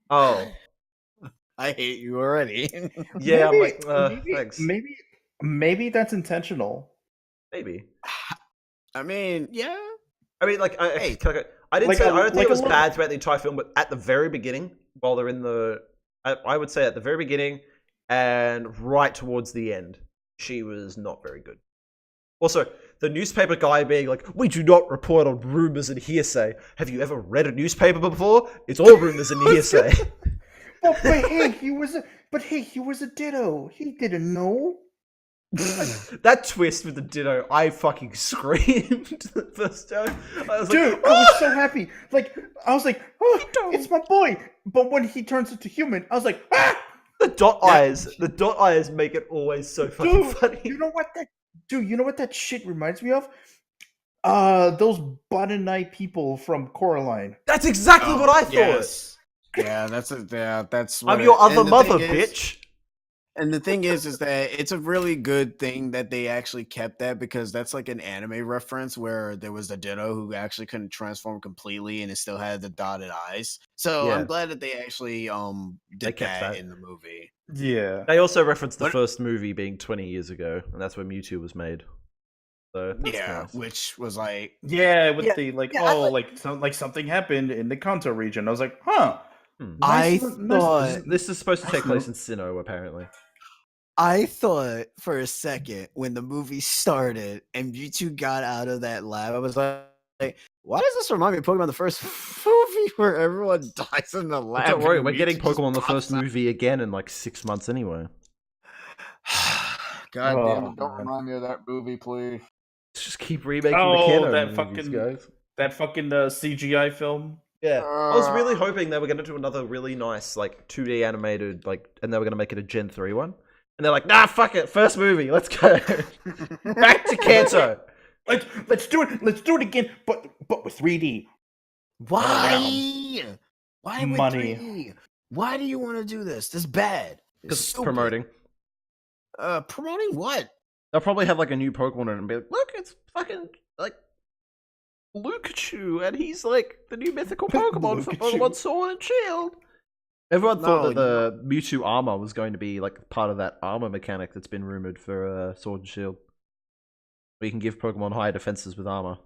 Oh. I hate you already. Yeah, I'm like, thanks. Maybe that's intentional. Maybe. I mean, yeah. I mean, like, I don't think it was bad throughout the entire film, but at the very beginning, while they're in the... I would say at the very beginning and right towards the end, she was not very good. Also, the newspaper guy being like, we do not report on rumors and hearsay. Have you ever read a newspaper before? It's all rumors and hearsay. But hey, he was a Ditto. He didn't know. That twist with the Ditto, I fucking screamed the first time. I was Dude, like, I was so happy. Like, I was like, oh, it's my boy. But when he turns into human, I was like, ah! The dot eyes make it always so fucking funny. You know what that shit reminds me of? Those button eye people from Coraline. That's exactly what I thought. Yes. Yeah, that's I'm your other mother, bitch. And the thing is that it's a really good thing that they actually kept that, because that's like an anime reference where there was a Ditto who actually couldn't transform completely and it still had the dotted eyes. So I'm glad that they actually did that in the movie. Yeah. They also referenced the first movie being 20 years ago, and that's when Mewtwo was made. So nice. Which was like something happened in the Kanto region. I was like, huh. I thought this is supposed to take place in Sinnoh, apparently. I thought for a second when the movie started and Mewtwo got out of that lab, I was like, why does this remind me of Pokemon the first movie where everyone dies in the lab? Don't worry, we're getting Pokemon the first movie again in like 6 months anyway. God damn it, don't remind me of that movie, please. Let's just keep remaking the canon that movies, guys. That fucking CGI film. Yeah, I was really hoping they were going to do another really nice, like, 2D animated, like, and they were going to make it a Gen 3 one. And they're like, nah, fuck it, first movie, let's go. Back to Kanto. Let's do it again, but with 3D. Why? Why money? 3D? Why do you want to do this? This is bad. Because promoting. Promoting what? They'll probably have, like, a new Pokemon and be like, look, it's fucking, like, Pikachu, and he's like the new mythical Pokemon from Pokemon Sword and Shield. Everyone thought that the Mewtwo armor was going to be like part of that armor mechanic that's been rumored for Sword and Shield. We can give Pokemon higher defenses with armor.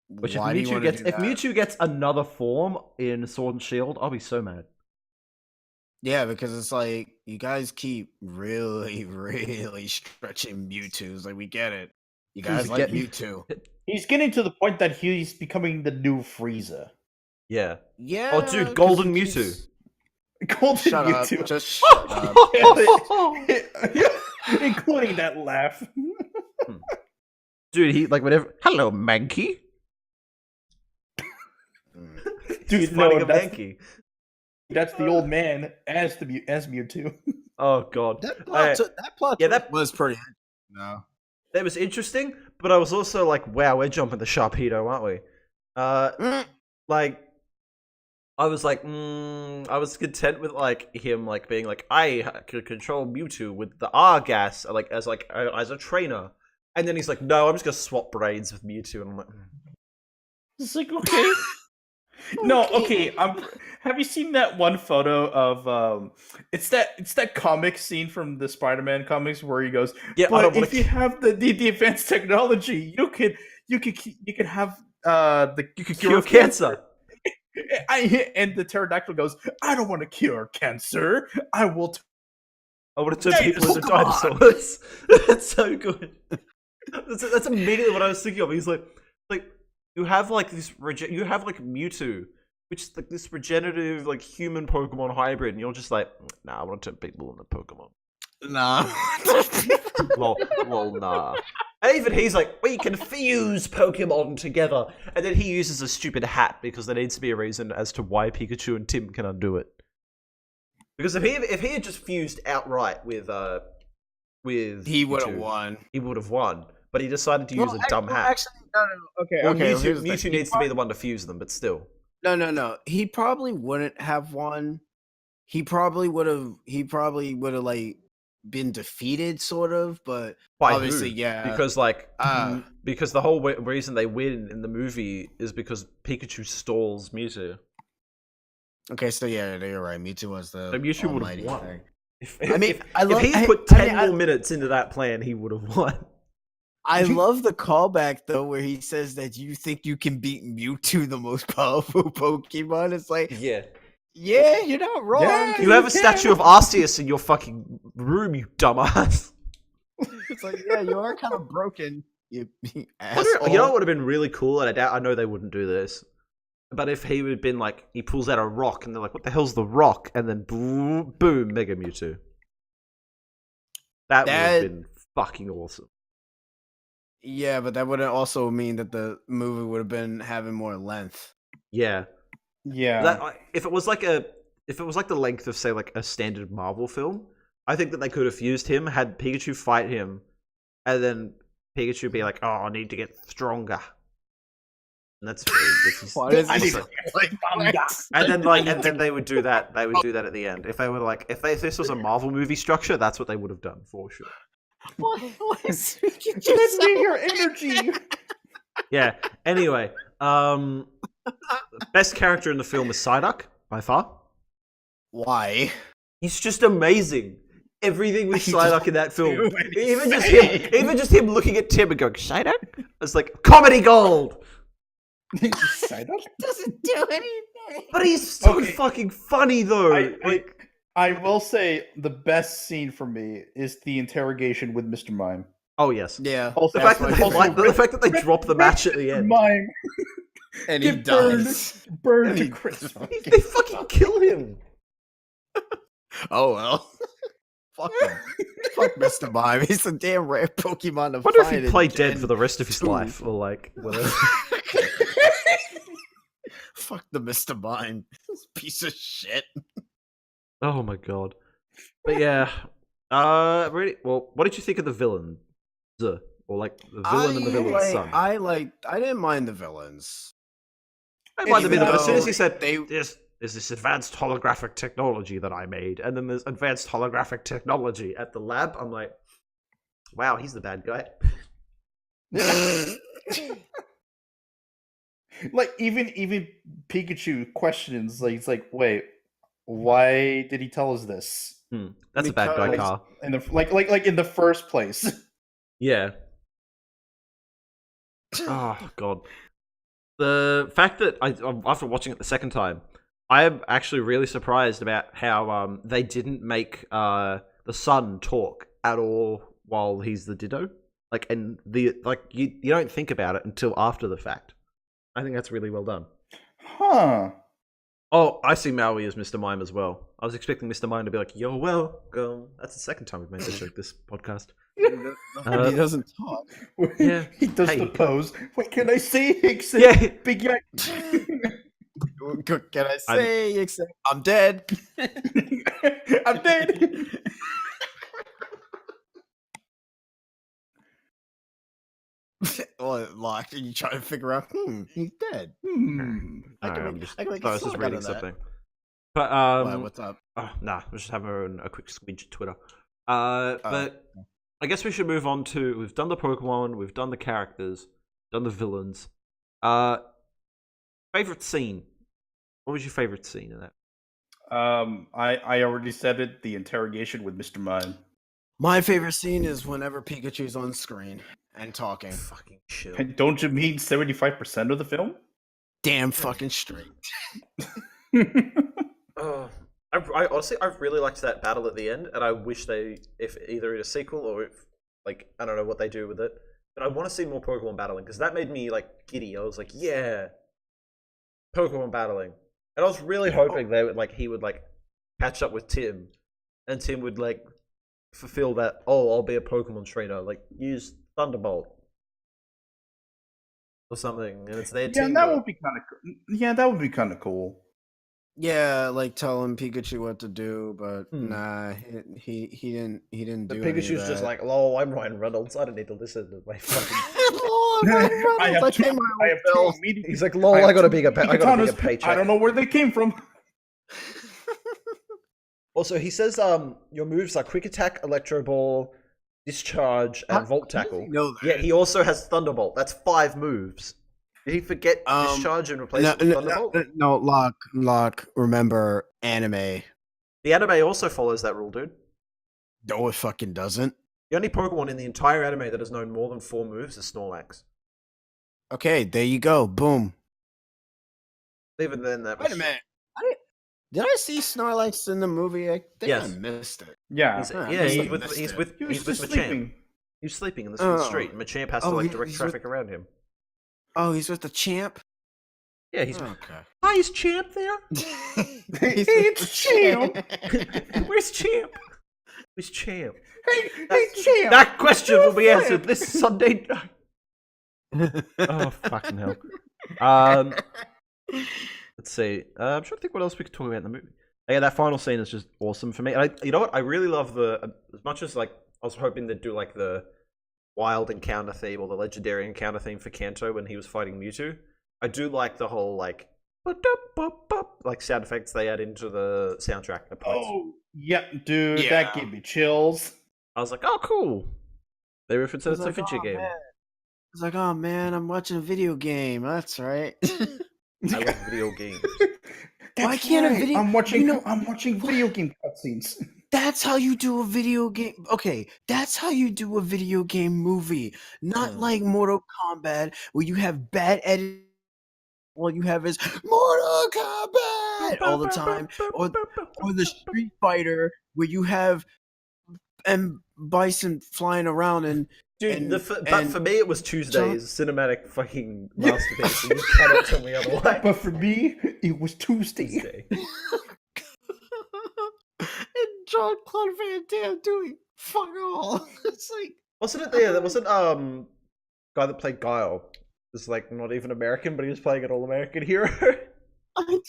Which if Mewtwo gets another form in Sword and Shield, I'll be so mad. Yeah, because it's like you guys keep really, really stretching Mewtwo's. Like we get it. You guys He's like getting- Mewtwo. He's getting to the point that he's becoming the new Frieza. Yeah. Yeah. Oh, dude, 'cause Golden he Mewtwo. keeps- Golden Shut up. Mewtwo. Just shut up. Including that laugh. Dude, he like whenever. Hello, Mankey. Dude, He's no, fighting a that's- Mankey. That's the old man as Mewtwo. Oh god. That plot yeah, that- was pretty. No. That was interesting, but I was also like, wow, we're jumping the Sharpedo, aren't we? Like, I was like, I was content with like him like being like, I could control Mewtwo with the R gas, like as a trainer, and then he's like, no, I'm just gonna swap brains with Mewtwo, and I'm like, It's like, okay. No, okay. Have you seen that one photo of it's that comic scene from the Spider-Man comics where he goes, yeah, I but don't if you have the advanced technology, you could have you could cure cancer. And the pterodactyl goes, I don't want to cure cancer. I will. I want to turn people into Pokemon. dinosaurs. That's so good. That's immediately what I was thinking of. He's like you have like this you have like Mewtwo, which is like this regenerative like human Pokemon hybrid, and you're just like, nah, I want to turn people into Pokemon. Nah. lol, nah. And even he's like, we can fuse Pokemon together, and then he uses a stupid hat because there needs to be a reason as to why Pikachu and Tim can undo it. Because if he had just fused outright with He would have Mewtwo, won. he would have won. But he decided to use a dumb hat. Actually, no. Okay, Well, okay. Mewtwo needs to be the one to fuse them, but still. No. He probably wouldn't have won. He probably would have. Like been defeated, sort of. But By obviously, who? yeah. Because like, Ah. because the whole reason they win in the movie is because Pikachu stalls Mewtwo. Okay, so yeah, you're right. Mewtwo was the. So Mewtwo would almighty have won. thing. If he had put 10 more minutes into that plan, he would have won. I love the callback though, where he says that you think you can beat Mewtwo, the most powerful Pokemon. It's like, Yeah. yeah, you're not wrong. Yeah, You have a statue of Arceus in your fucking room, you dumbass. It's like, yeah, you are kind of broken. You You know what would have been really cool, and I know they wouldn't do this, but if he would have been like, he pulls out a rock, and they're like, what the hell's the rock? And then boom, Mega Mewtwo. That would have been fucking awesome. Yeah, but that would also mean that the movie would have been having more length. Yeah. Yeah. If it was like the length of say like a standard Marvel film, I think that they could have fused him, had Pikachu fight him, and then Pikachu be like, "Oh, I need to get stronger," and that's Why does I he need say to it like that? and then they would do that. They would do that at the end. If they were like, if this was a Marvel movie structure, that's what they would have done for sure. Why is Send me your energy. Yeah. Anyway, best character in the film is Psyduck by far. Why? He's just amazing. Everything with He Psyduck doesn't in that film, do even anything. just him looking at Tim and going Psyduck, it's like comedy gold. Psyduck? Doesn't do anything. But he's so Okay. fucking funny though. I will say the best scene for me is the interrogation with Mr. Mime. Oh yes. Yeah. Also, The fact that also the fact that they drop the match at the end. Mime. And he Get burned. dies. Burned And to he- crisp. They fucking kill him. Oh well. Fuck him. Fuck Mr. Mime. He's a damn rare Pokemon to I wonder if find he played in dead Gen for the rest of his 2. life, or like whatever. Fuck the Mr. Mime. This piece of shit. Oh my god. But yeah. Really. Well, what did you think of the villain? Or like the villain and the villain's son? I didn't mind the villains. I might have been, but as soon as he though said, they- "This is this advanced holographic technology that I made," and then there's advanced holographic technology at the lab, I'm like, "Wow, he's the bad guy." Like even Pikachu questions, like he's like, wait, why did he tell us this? That's a bad guy, Because- Car. In the like in the first place. Yeah. Oh god. The fact that after watching it the second time, I'm actually really surprised about how they didn't make the son talk at all while he's the Ditto. Like, and you don't think about it until after the fact. I think that's really well done. Huh. Oh, I see Maui as Mr. Mime as well. I was expecting Mr. Mime to be like, "You're welcome." That's the second time we've made that joke this podcast. He doesn't talk. Yeah. He does Hey. the pose. What can I say except Yeah. big yacht? What can I say except I'm dead? I'm dead. Well, locked, and you try to figure out, he's dead. I can make I a was just song out reading of that. something. But What's up? nah, we'll just have a quick squidge at Twitter. But I guess we should move on to. We've done the Pokemon, we've done the characters, done the villains. Favorite scene. What was your favorite scene in that? I already said it. The interrogation with Mr. Mime. My favorite scene is whenever Pikachu's on screen and talking. Fucking shit. Don't you mean 75% of the film? Damn fucking straight. I honestly, I really liked that battle at the end, and I wish if either in a sequel or if, like, I don't know what they do with it, but I want to see more Pokemon battling, because that made me, like, giddy. I was like, yeah, Pokemon battling. And I was really hoping he would, like, catch up with Tim, and Tim would, like, fulfill that, I'll be a Pokemon trainer, like, use Thunderbolt. Or something, and it's their team. That would be kind of cool. Yeah, that would be kind of cool. Yeah, like telling Pikachu what to do, but nah, he didn't do. Pikachu's just like, "Lol, I'm Ryan Reynolds. I don't need to listen to my fucking." I have two meetings. He's like, "Lol, I got a bigger paycheck." I don't know where they came from. Also, he says, "Your moves are Quick Attack, Electro Ball, Discharge, and Volt Tackle." Yeah, he also has Thunderbolt. That's 5 moves. Did he forget Discharge and replace it with Thunderbolt? No, Lock. Remember, anime. The anime also follows that rule, dude. No, it fucking doesn't. The only Pokemon in the entire anime that has known more than 4 moves is Snorlax. Okay, there you go. Boom. Even then, that Wait a minute. Did I see Snorlax in the movie? I think I missed it. Yeah, he's with Machamp. He's sleeping in the street, and Machamp has to direct traffic around him. Oh, he's with the champ? Yeah, he's okay. Hi, is Champ there? It's Champ. Where's Champ? Where's Champ? Hey, Champ. That question will be answered this Sunday night. Oh, fucking hell. Let's see. I'm trying to think what else we could talk about in the movie. Yeah, that final scene is just awesome for me. And you know what? I really love as much as like I was hoping they'd do like the wild encounter theme or the legendary encounter theme for Kanto when he was fighting Mewtwo. I do like the whole like sound effects they add into the soundtrack. Oh, yeah, dude, that gave me chills. I was like, oh, cool. They reference it as a video game. I was like, oh man, I'm watching a video game. That's right. I love video games. Why can't a video? I'm watching video game cutscenes. That's how you do a video game. Okay, that's how you do a video game movie. Not like Mortal Kombat, where you have bad editing. All you have is Mortal Kombat all the time, or the Street Fighter, where you have Bison flying around and. Dude, but for me it was Tuesday's cinematic fucking masterpiece. And you cannot tell me otherwise. But for me, it was Tuesday. And Jean-Claude Van Damme doing fuck all. It's like wasn't it there? That wasn't guy that played Guile. Was like not even American, but he was playing an all-American hero. I don't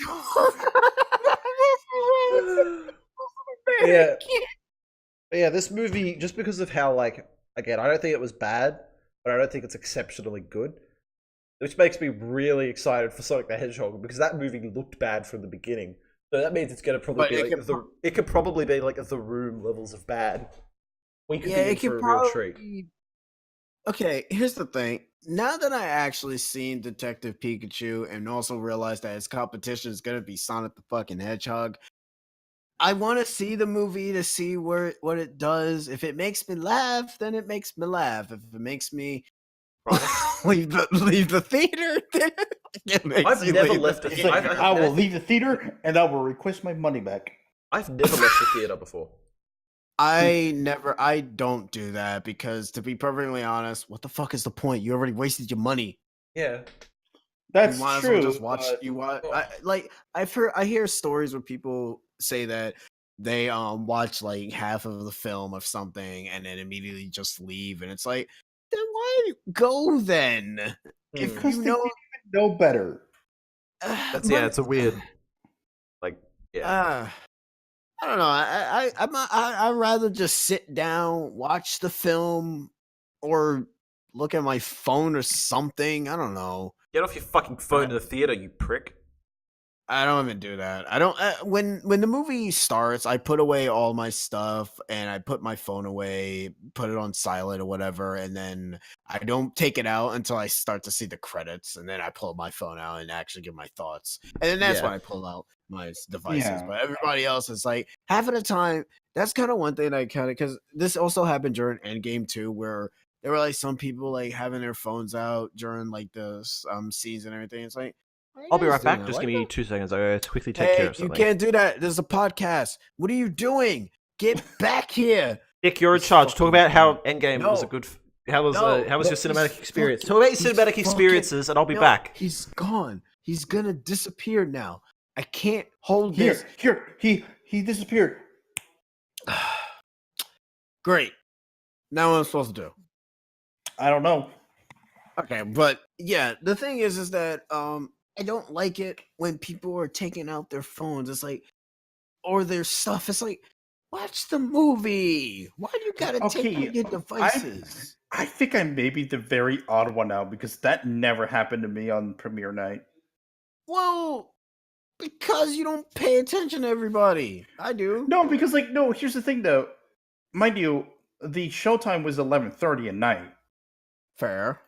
yeah, this movie, just because of how like. Again, I don't think it was bad, but I don't think it's exceptionally good. Which makes me really excited for Sonic the Hedgehog, because that movie looked bad from the beginning. So that means it's going to probably be like it could probably be like The Room levels of bad. We could be in for a real treat. Okay, here's the thing. Now that I actually seen Detective Pikachu and also realized that his competition is going to be Sonic the fucking Hedgehog, I want to see the movie to see what it does. If it makes me laugh, then it makes me laugh. If it makes me leave the theater. It makes I've you never leave left a It's theater. like, I will leave the theater and I will request my money back. I've never left the theater before. I don't do that because, to be perfectly honest, what the fuck is the point? You already wasted your money. Yeah. That's You might as true. well just watch. but- You watch. I hear stories where people say that they watch like half of the film of something and then immediately just leave, and it's like, then why go then? If because you they know, didn't even know better. That's yeah. It's a weird. Like yeah. I don't know. I'd rather just sit down, watch the film, or look at my phone or something. I don't know. Get off your fucking phone in the theater, you prick. I don't even do that. I don't. When the movie starts, I put away all my stuff and I put my phone away, put it on silent or whatever, and then I don't take it out until I start to see the credits, and then I pull my phone out and actually give my thoughts, and then that's Yeah. when I pull out my devices. Yeah. But everybody else is like half of the time. That's kind of one thing I kind of, because this also happened during Endgame too, where there were like some people like having their phones out during like the scenes and everything. It's like, why are you I'll be guys right doing back. that? Just Why give you me 2 seconds. I gotta quickly take care Hey, of you something. can't do that. There's a podcast. What are you doing? Get back here. Nick, you're in He's charge. Talk fucking about how dumb. Endgame was a No. good. How was No, how was your he's cinematic experience? fucking- Talk about your he's cinematic fucking- experiences, and I'll be No, back. He's gone. He's gonna disappear now. I can't hold Here, this. he disappeared. Great. Now what I'm supposed to do. I don't know. Okay, but yeah, the thing is that I don't like it when people are taking out their phones. It's like, or their stuff. It's like, watch the movie. Why do you gotta take Okay, out your devices? I think I may be the very odd one out because that never happened to me on premiere night. Well, because you don't pay attention to everybody. I do. No, because no. Here's the thing, though. Mind you, the showtime was 11:30 at night, Fair.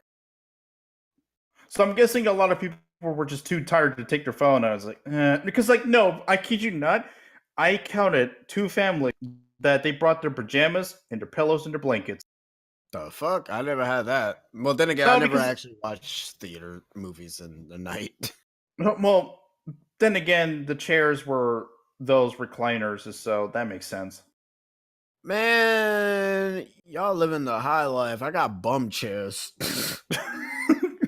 so I'm guessing a lot of people were just too tired to take their phone. I was like, because no, I kid you not, I counted 2 families that they brought their pajamas and their pillows and their blankets. The fuck? I never had that. Well, then again, No, I never because- actually watched theater movies in the night. Well, then again, the chairs were those recliners, so that makes sense. Man, y'all living the high life. I got bum chairs.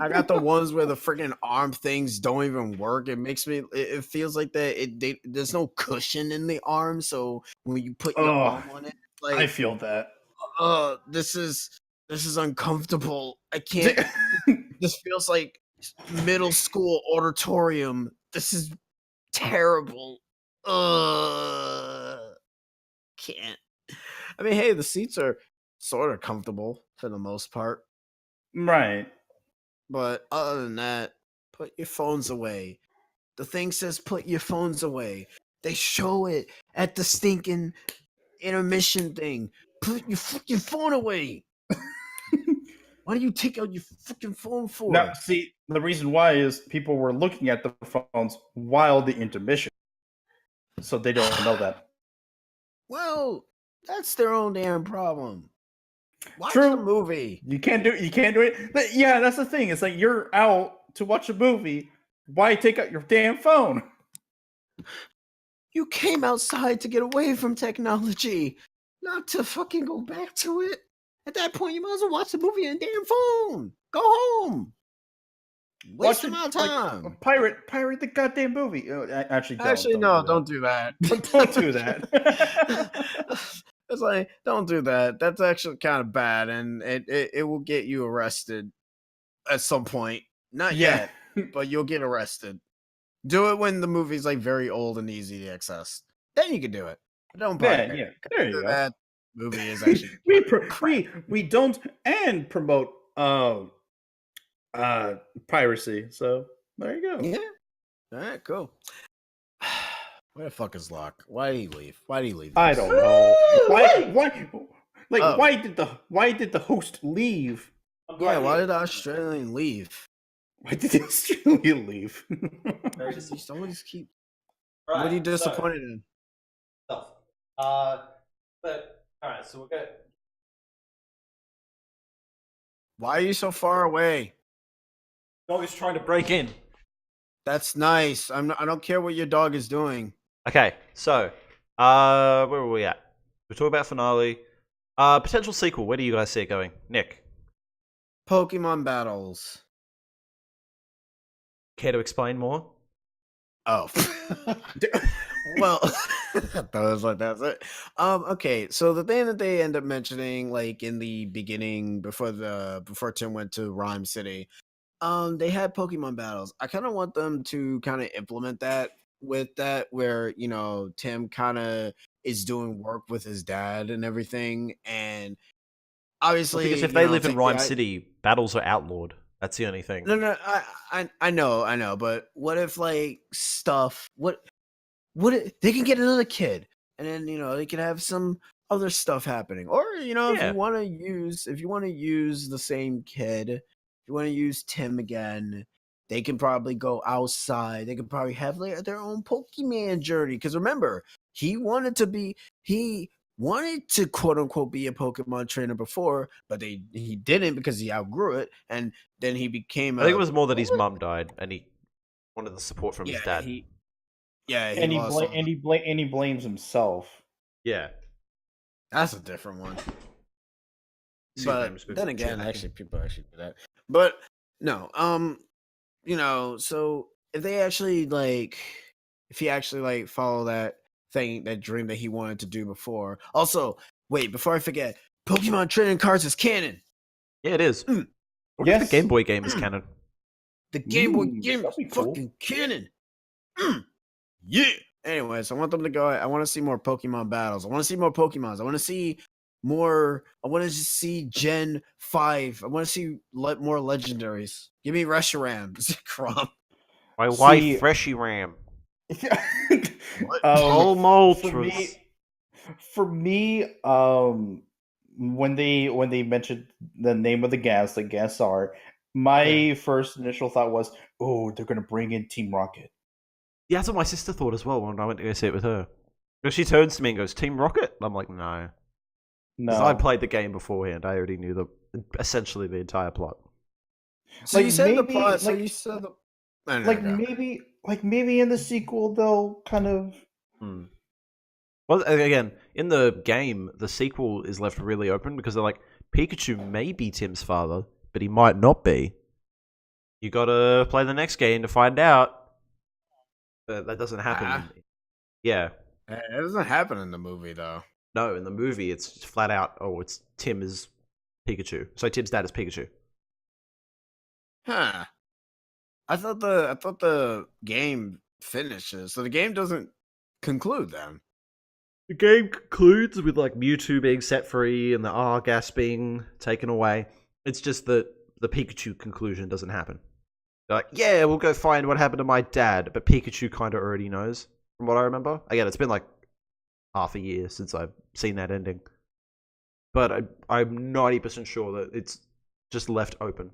I got the ones where the freaking arm things don't even work. It makes me. It feels like that. There's no cushion in the arm, so when you put your arm on it, like I feel that. this is uncomfortable. I can't. This feels like middle school auditorium. This is terrible. Can't. I mean, hey, the seats are sort of comfortable for the most part, Right. but other than that, put your phones away. The thing says put your phones away. They show it at the stinking intermission thing. Put your fucking phone away. Why do you take out your fucking phone for? Now, see, the reason why is people were looking at the phones while the intermission, so they don't know that. Well, that's their own damn problem. Watch True. the movie. You can't do it. But yeah, that's the thing. It's like you're out to watch a movie. Why take out your damn phone? You came outside to get away from technology, not to fucking go back to it. At that point, you might as well watch the movie on damn phone. Go home. Waste Watch my it, like, time. pirate the goddamn movie. Actually, Don't do that. Don't do that. It's like, don't do that. That's actually kind of bad, and it will get you arrested at some point. Not Yeah. yet, but you'll get arrested. Do it when the movie's like very old and easy to access. Then you can do it. But don't pirate. Yeah. There you go. That movie is actually we don't and promote piracy. So there you go. yeah. All right, cool. Where the fuck is Locke? Why did he leave? Why did he leave? I this? don't know. Oh. Why did the host leave? Yeah, why did the Australian leave? Why did the Australian leave? Very You just always keep. Right, What are you so- disappointed in? Stuff. But alright, so we'll go. Why are you so far away? Dog is trying to break in. That's nice. I don't care what your dog is doing. Okay, so where were we at? We're talking about finale. Potential sequel. Where do you guys see it going, Nick? Pokemon battles. Care to explain more? Oh. Well, that was like that's it. Okay, so the thing that they end up mentioning, like in the beginning, before Tim went to Rhyme City, they had Pokemon battles. I kind of want them to kind of implement that with that, where Tim kind of is doing work with his dad and everything, and Well, obviously, because if they live in take Rhyme City, battles are outlawed. That's the only thing. No, I know, but what if like stuff? What if, they can get another kid, and then they can have some other stuff happening, or if Yeah. you want to use the same kid, if you want to use Tim again, they can probably go outside. They could probably have like their own Pokemon journey. Because remember, he wanted to quote unquote be a Pokemon trainer before, but he didn't because he outgrew it, and then he became. I think it was more that his mum died and he wanted the support from his dad. He and he blames himself. Yeah, that's a different one. But Supername's good then for again, checking. actually, people actually do that. But no, so if he actually follow that thing, that dream that he wanted to do before. Also, wait, before I forget, Pokemon trading cards is canon. Yeah, it is. Mm. What if the Game Boy game is canon? The Game Boy game that'd is be cool. fucking canon. Yeah. Anyways, I want them to go. I want to see more Pokemon battles. I want to see more Pokemons. I want to see more. I want to see Gen 5. I want to see more legendaries. Give me Reshiram, Crom. Why Freshy Ram? Oh, Moltres. for me, when they mentioned the name of the gas, like Gasar, my first initial thought was, oh, they're gonna bring in Team Rocket. Yeah, that's what my sister thought as well when I went to go see it with her. Because she turns to me and goes, Team Rocket? I'm like, no. Because I played the game beforehand. I already knew essentially the entire plot. So Like, you said the maybe, plot. So like- you said the. maybe in the sequel they'll kind of. Well, again, in the game, the sequel is left really open because they're like, Pikachu may be Tim's father, but he might not be. You gotta play the next game to find out. But that doesn't happen. Yeah. It doesn't happen in the movie, though. No, in the movie, it's just flat out, it's Tim is Pikachu. So Tim's dad is Pikachu. Huh. I thought the game finishes, so the game doesn't conclude then. The game concludes with like Mewtwo being set free and the Argas being taken away. It's just that the Pikachu conclusion doesn't happen. They're like, yeah, we'll go find what happened to my dad, but Pikachu kind of already knows, from what I remember. Again, it's been like half a year since I've seen that ending. But I'm 90% sure that it's just left open.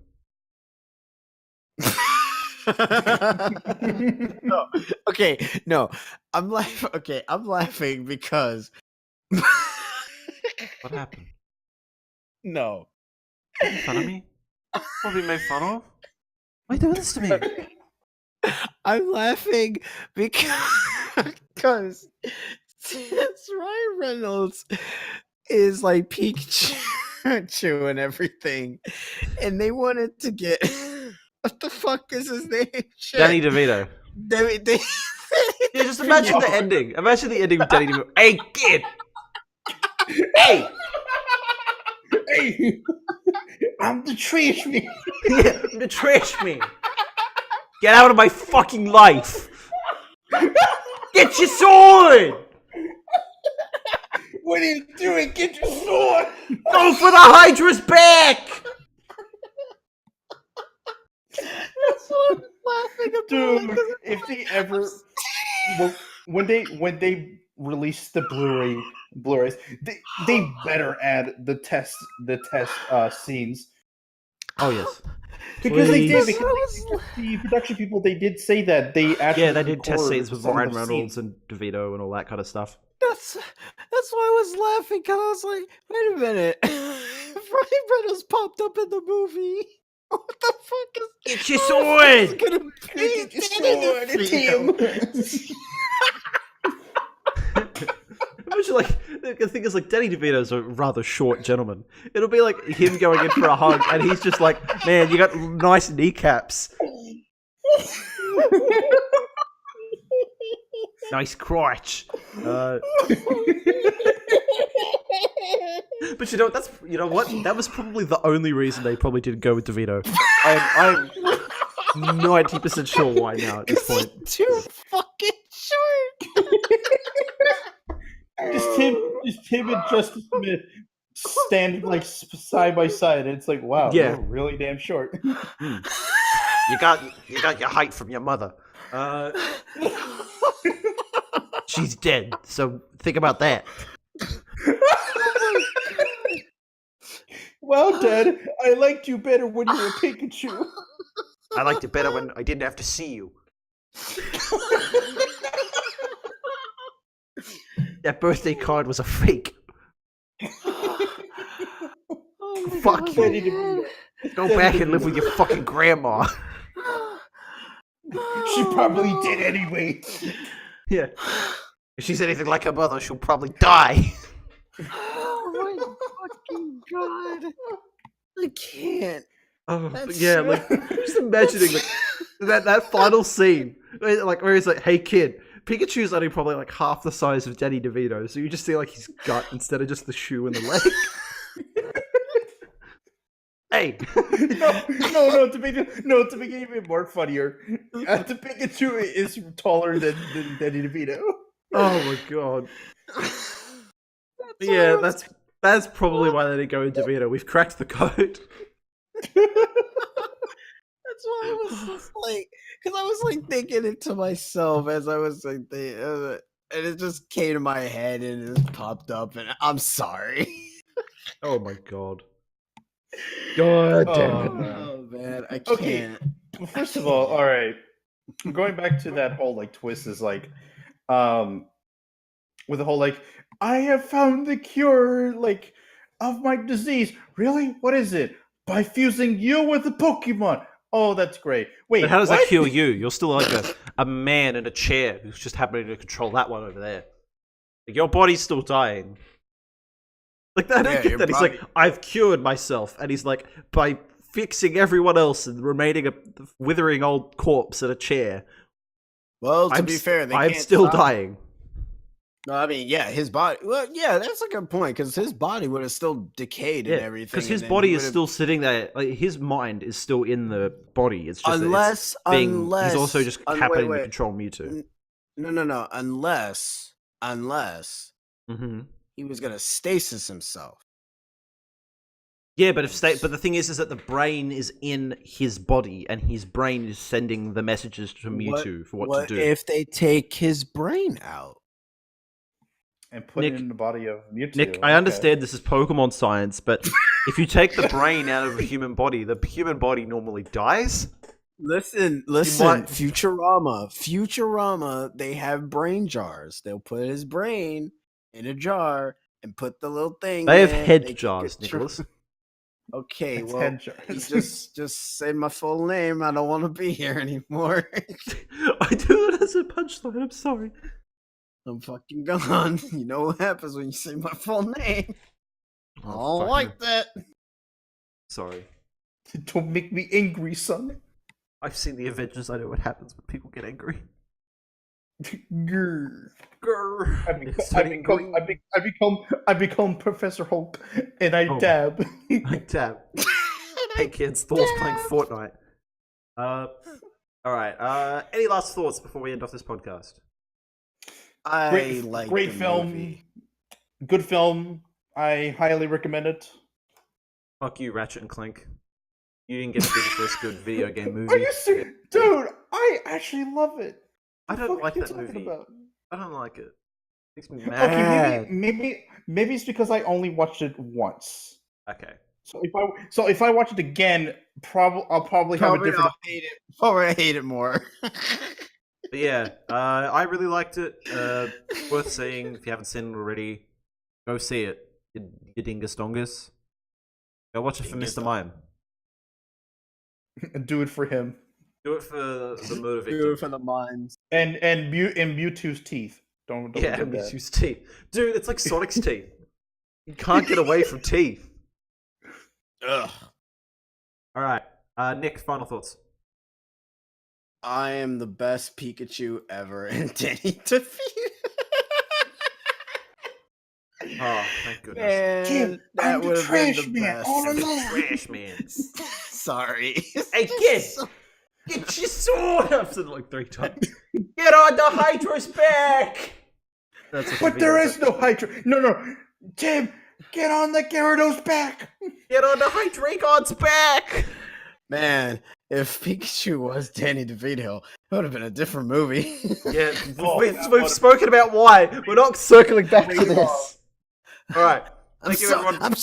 No. Okay, no. I'm laughing because What happened? No. Making fun of me? What, being made fun of? Why are you doing this to me? I'm laughing because since Ryan Reynolds is like Pikachu and everything, and they wanted to get what the fuck is his name? Shit. Danny DeVito. They Yeah, just imagine the ending. Imagine the ending with Danny DeVito. Hey, kid! Hey! Hey, I'm the trash man. Yeah, the trash man. Get out of my fucking life. Get your sword! What are you doing? Get your sword! Go for the Hydra's back! That's what I'm laughing about. Dude, if they ever when they release the Blu-rays, they better add the test scenes. Oh, yes. Because they did. Please. Because the production people, they did say that they actually Yeah, they did test recorded scenes with some of Ryan the Reynolds scenes. and DeVito and all that kind of stuff. That's why I was laughing, because I was like, wait a minute. Ryan Reynolds popped up in the movie. What the fuck is? Get your How the fuck is sword! gonna Get your sword, it's him. Imagine, like, the thing is, like, Danny DeVito's a rather short gentleman. It'll be like him going in for a hug, and he's just like, man, you got nice kneecaps. Nice crotch. But you know, you know what? That was probably the only reason they probably didn't go with DeVito. I'm 90% sure why now at this point. Too fucking short. Just him and Justice Smith standing like side by side. And it's like, wow, Yeah. you're really damn short. You got your height from your mother. She's dead, so think about that. Well, Dad, I liked you better when you were Pikachu. I liked it better when I didn't have to see you. That birthday card was a fake. Fuck you. Go back and live with your fucking grandma. She probably did anyway. Yeah. If she's anything like her mother, she'll probably die. Oh my fucking god! I can't. Oh, That's yeah, so- like, just imagining like, that final scene, where he's like, hey kid, Pikachu's only probably like half the size of Danny DeVito, so you just see like his gut instead of just the shoe and the leg. Hey! No, to make it even more funnier, the Pikachu is taller than Danny DeVito. Oh my god. Yeah, that's probably why they didn't go with DeVito. We've cracked the code. That's why I was just like, because I was like thinking it to myself as I was like, and it just came to my head and it just popped up, and I'm sorry. Oh my god. God damn it. Oh man, I can't. Okay. Well, first of all right, going back to that whole like twist is like, with the whole like, I have found the cure like of my disease. Really? What is it? By fusing you with a Pokemon. Oh, that's great. Wait, But how does what? that kill you? You're still like a man in a chair who's just happening to control that one over there. Like, your body's still dying. Like, I don't Yeah, get your that. He's body- like, I've cured myself. And he's like, by fixing everyone else and remaining a withering old corpse in a chair. Well, to I'm be s- fair, they I'm can't still stop- dying. No, I mean, yeah, his body. Well, yeah, that's a good point because his body would have still decayed and Yeah, everything. because his and then body he is would've- still sitting there. Like, his mind is still in the body. It's just unless he's also just happening to control Mewtwo. No. Unless Mm-hmm. he was gonna stasis himself. Yeah, but but the thing is that the brain is in his body, and his brain is sending the messages to Mewtwo for what to do. If they take his brain out? And put Nick- it in the body of Mewtwo. Nick, I Okay. understand this is Pokemon science, but if you take the brain out of a human body, the human body normally dies. Listen, might- Futurama, they have brain jars. They'll put his brain in a jar and put the little thing. They have in. head They jars, control- Nicholas. Okay, It's well, head you jars. just say my full name. I don't want to be here anymore. I do it as a punchline. I'm sorry. I'm fucking gone. You know what happens when you say my full name. I Oh, don't fuck like me. that. Sorry. Don't make me angry, son. I've seen the Avengers. I know what happens when people get angry. Grr. Grr. I It's become, turning green. I become Professor Hulk, and I Oh. dab. Like tab. Hey kids, Thor's playing Fortnite. All right. Any last thoughts before we end off this podcast? I Great, like great the film, movie. good film. I highly recommend it. Fuck you, Ratchet and Clank. You didn't get to be the first good video game Are movie. you serious, dude? I actually love it. I What the don't fuck like are you that talking movie. about? I don't like it. Makes me Okay, mad. maybe it's because I only watched it once. Okay. So if I watch it again, I'll probably have a Probably different. I'll hate it. Probably I hate it more. But yeah, I really liked it. Worth seeing if you haven't seen it already. Go see it. You dingus dongus. Go watch it for Dingus Mr. Mime. Do it for him. Do it for the murder Do victim. it for the mines. And Mewtwo's teeth. Don't Yeah, forget that. Mewtwo's teeth. Dude, it's like Sonic's teeth. You can't get away from teeth. Ugh. Alright, Nick, final thoughts. I am the best Pikachu ever, and Danny defeated. Oh, thank goodness. Man, Tim, that I'm the would have trash been the man best. all along. Trash man. Sorry. Hey, kid! Get your sword! I've said it like 3 times. Get on the Hydra's back! That's what But you there mean. is no Hydra. No. Tim, get on the Gyarados back. Get on the Hydreigon's back! Man, if Pikachu was Danny DeVito, it would have been a different movie. Yeah, Oh, we've spoken about why. We're not circling back to this. Alright. Thank you, everyone. I'm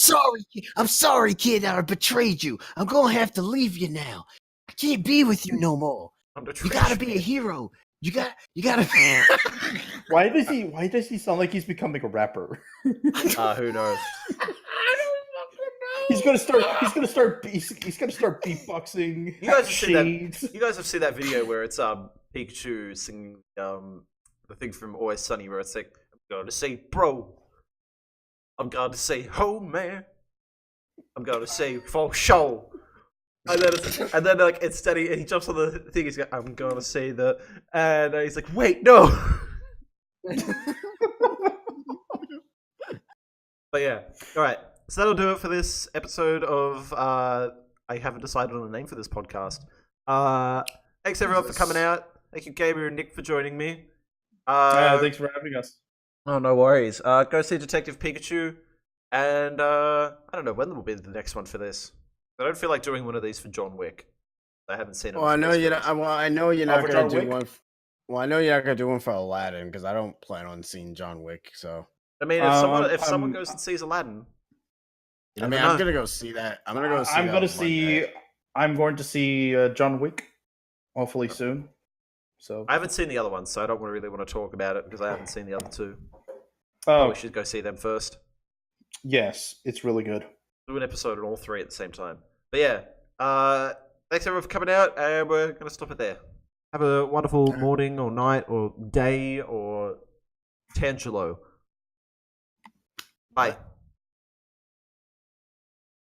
sorry, kid. I betrayed you. I'm gonna have to leave you now. I can't be with you no more. I'm the You trash gotta be man. a hero. You gotta. Why does he sound like he's becoming a rapper? Who knows? He's gonna start beatboxing. You guys have seen that. shades. You guys have seen that video where it's Pikachu singing the thing from Always Sunny where it's like, I'm gonna say bro, I'm gonna say home man, I'm gonna say for show, and then like instead he jumps on the thing. He's like, I'm gonna say the, and he's like, wait, no. But yeah, all right. So that'll do it for this episode of I haven't decided on a name for this podcast. Thanks everyone for coming out. Thank you, Gabriel and Nick, for joining me. Thanks for having us. Oh, no worries. Go see Detective Pikachu, and I don't know when will be the next one for this. I don't feel like doing one of these for John Wick. I haven't seen it. Well, I know you're not. Well, I know you're not for gonna John do Wick? one. Well, I know you're not gonna do one for Aladdin because I don't plan on seeing John Wick. So I mean, if someone I'm- goes and sees Aladdin, you I never mean, know. I'm gonna go see that. I'm gonna go see. I'm that going to on see. Monday. I'm going to see John Wick, hopefully soon. So I haven't seen the other one, so I don't really want to talk about it because I haven't seen the other two. oh We should go see them first. yes, it's really good. Do an episode on all 3 at the same time. But yeah, thanks everyone for coming out, and we're gonna stop it there. Have a wonderful morning or night or day or Tangelo. Bye.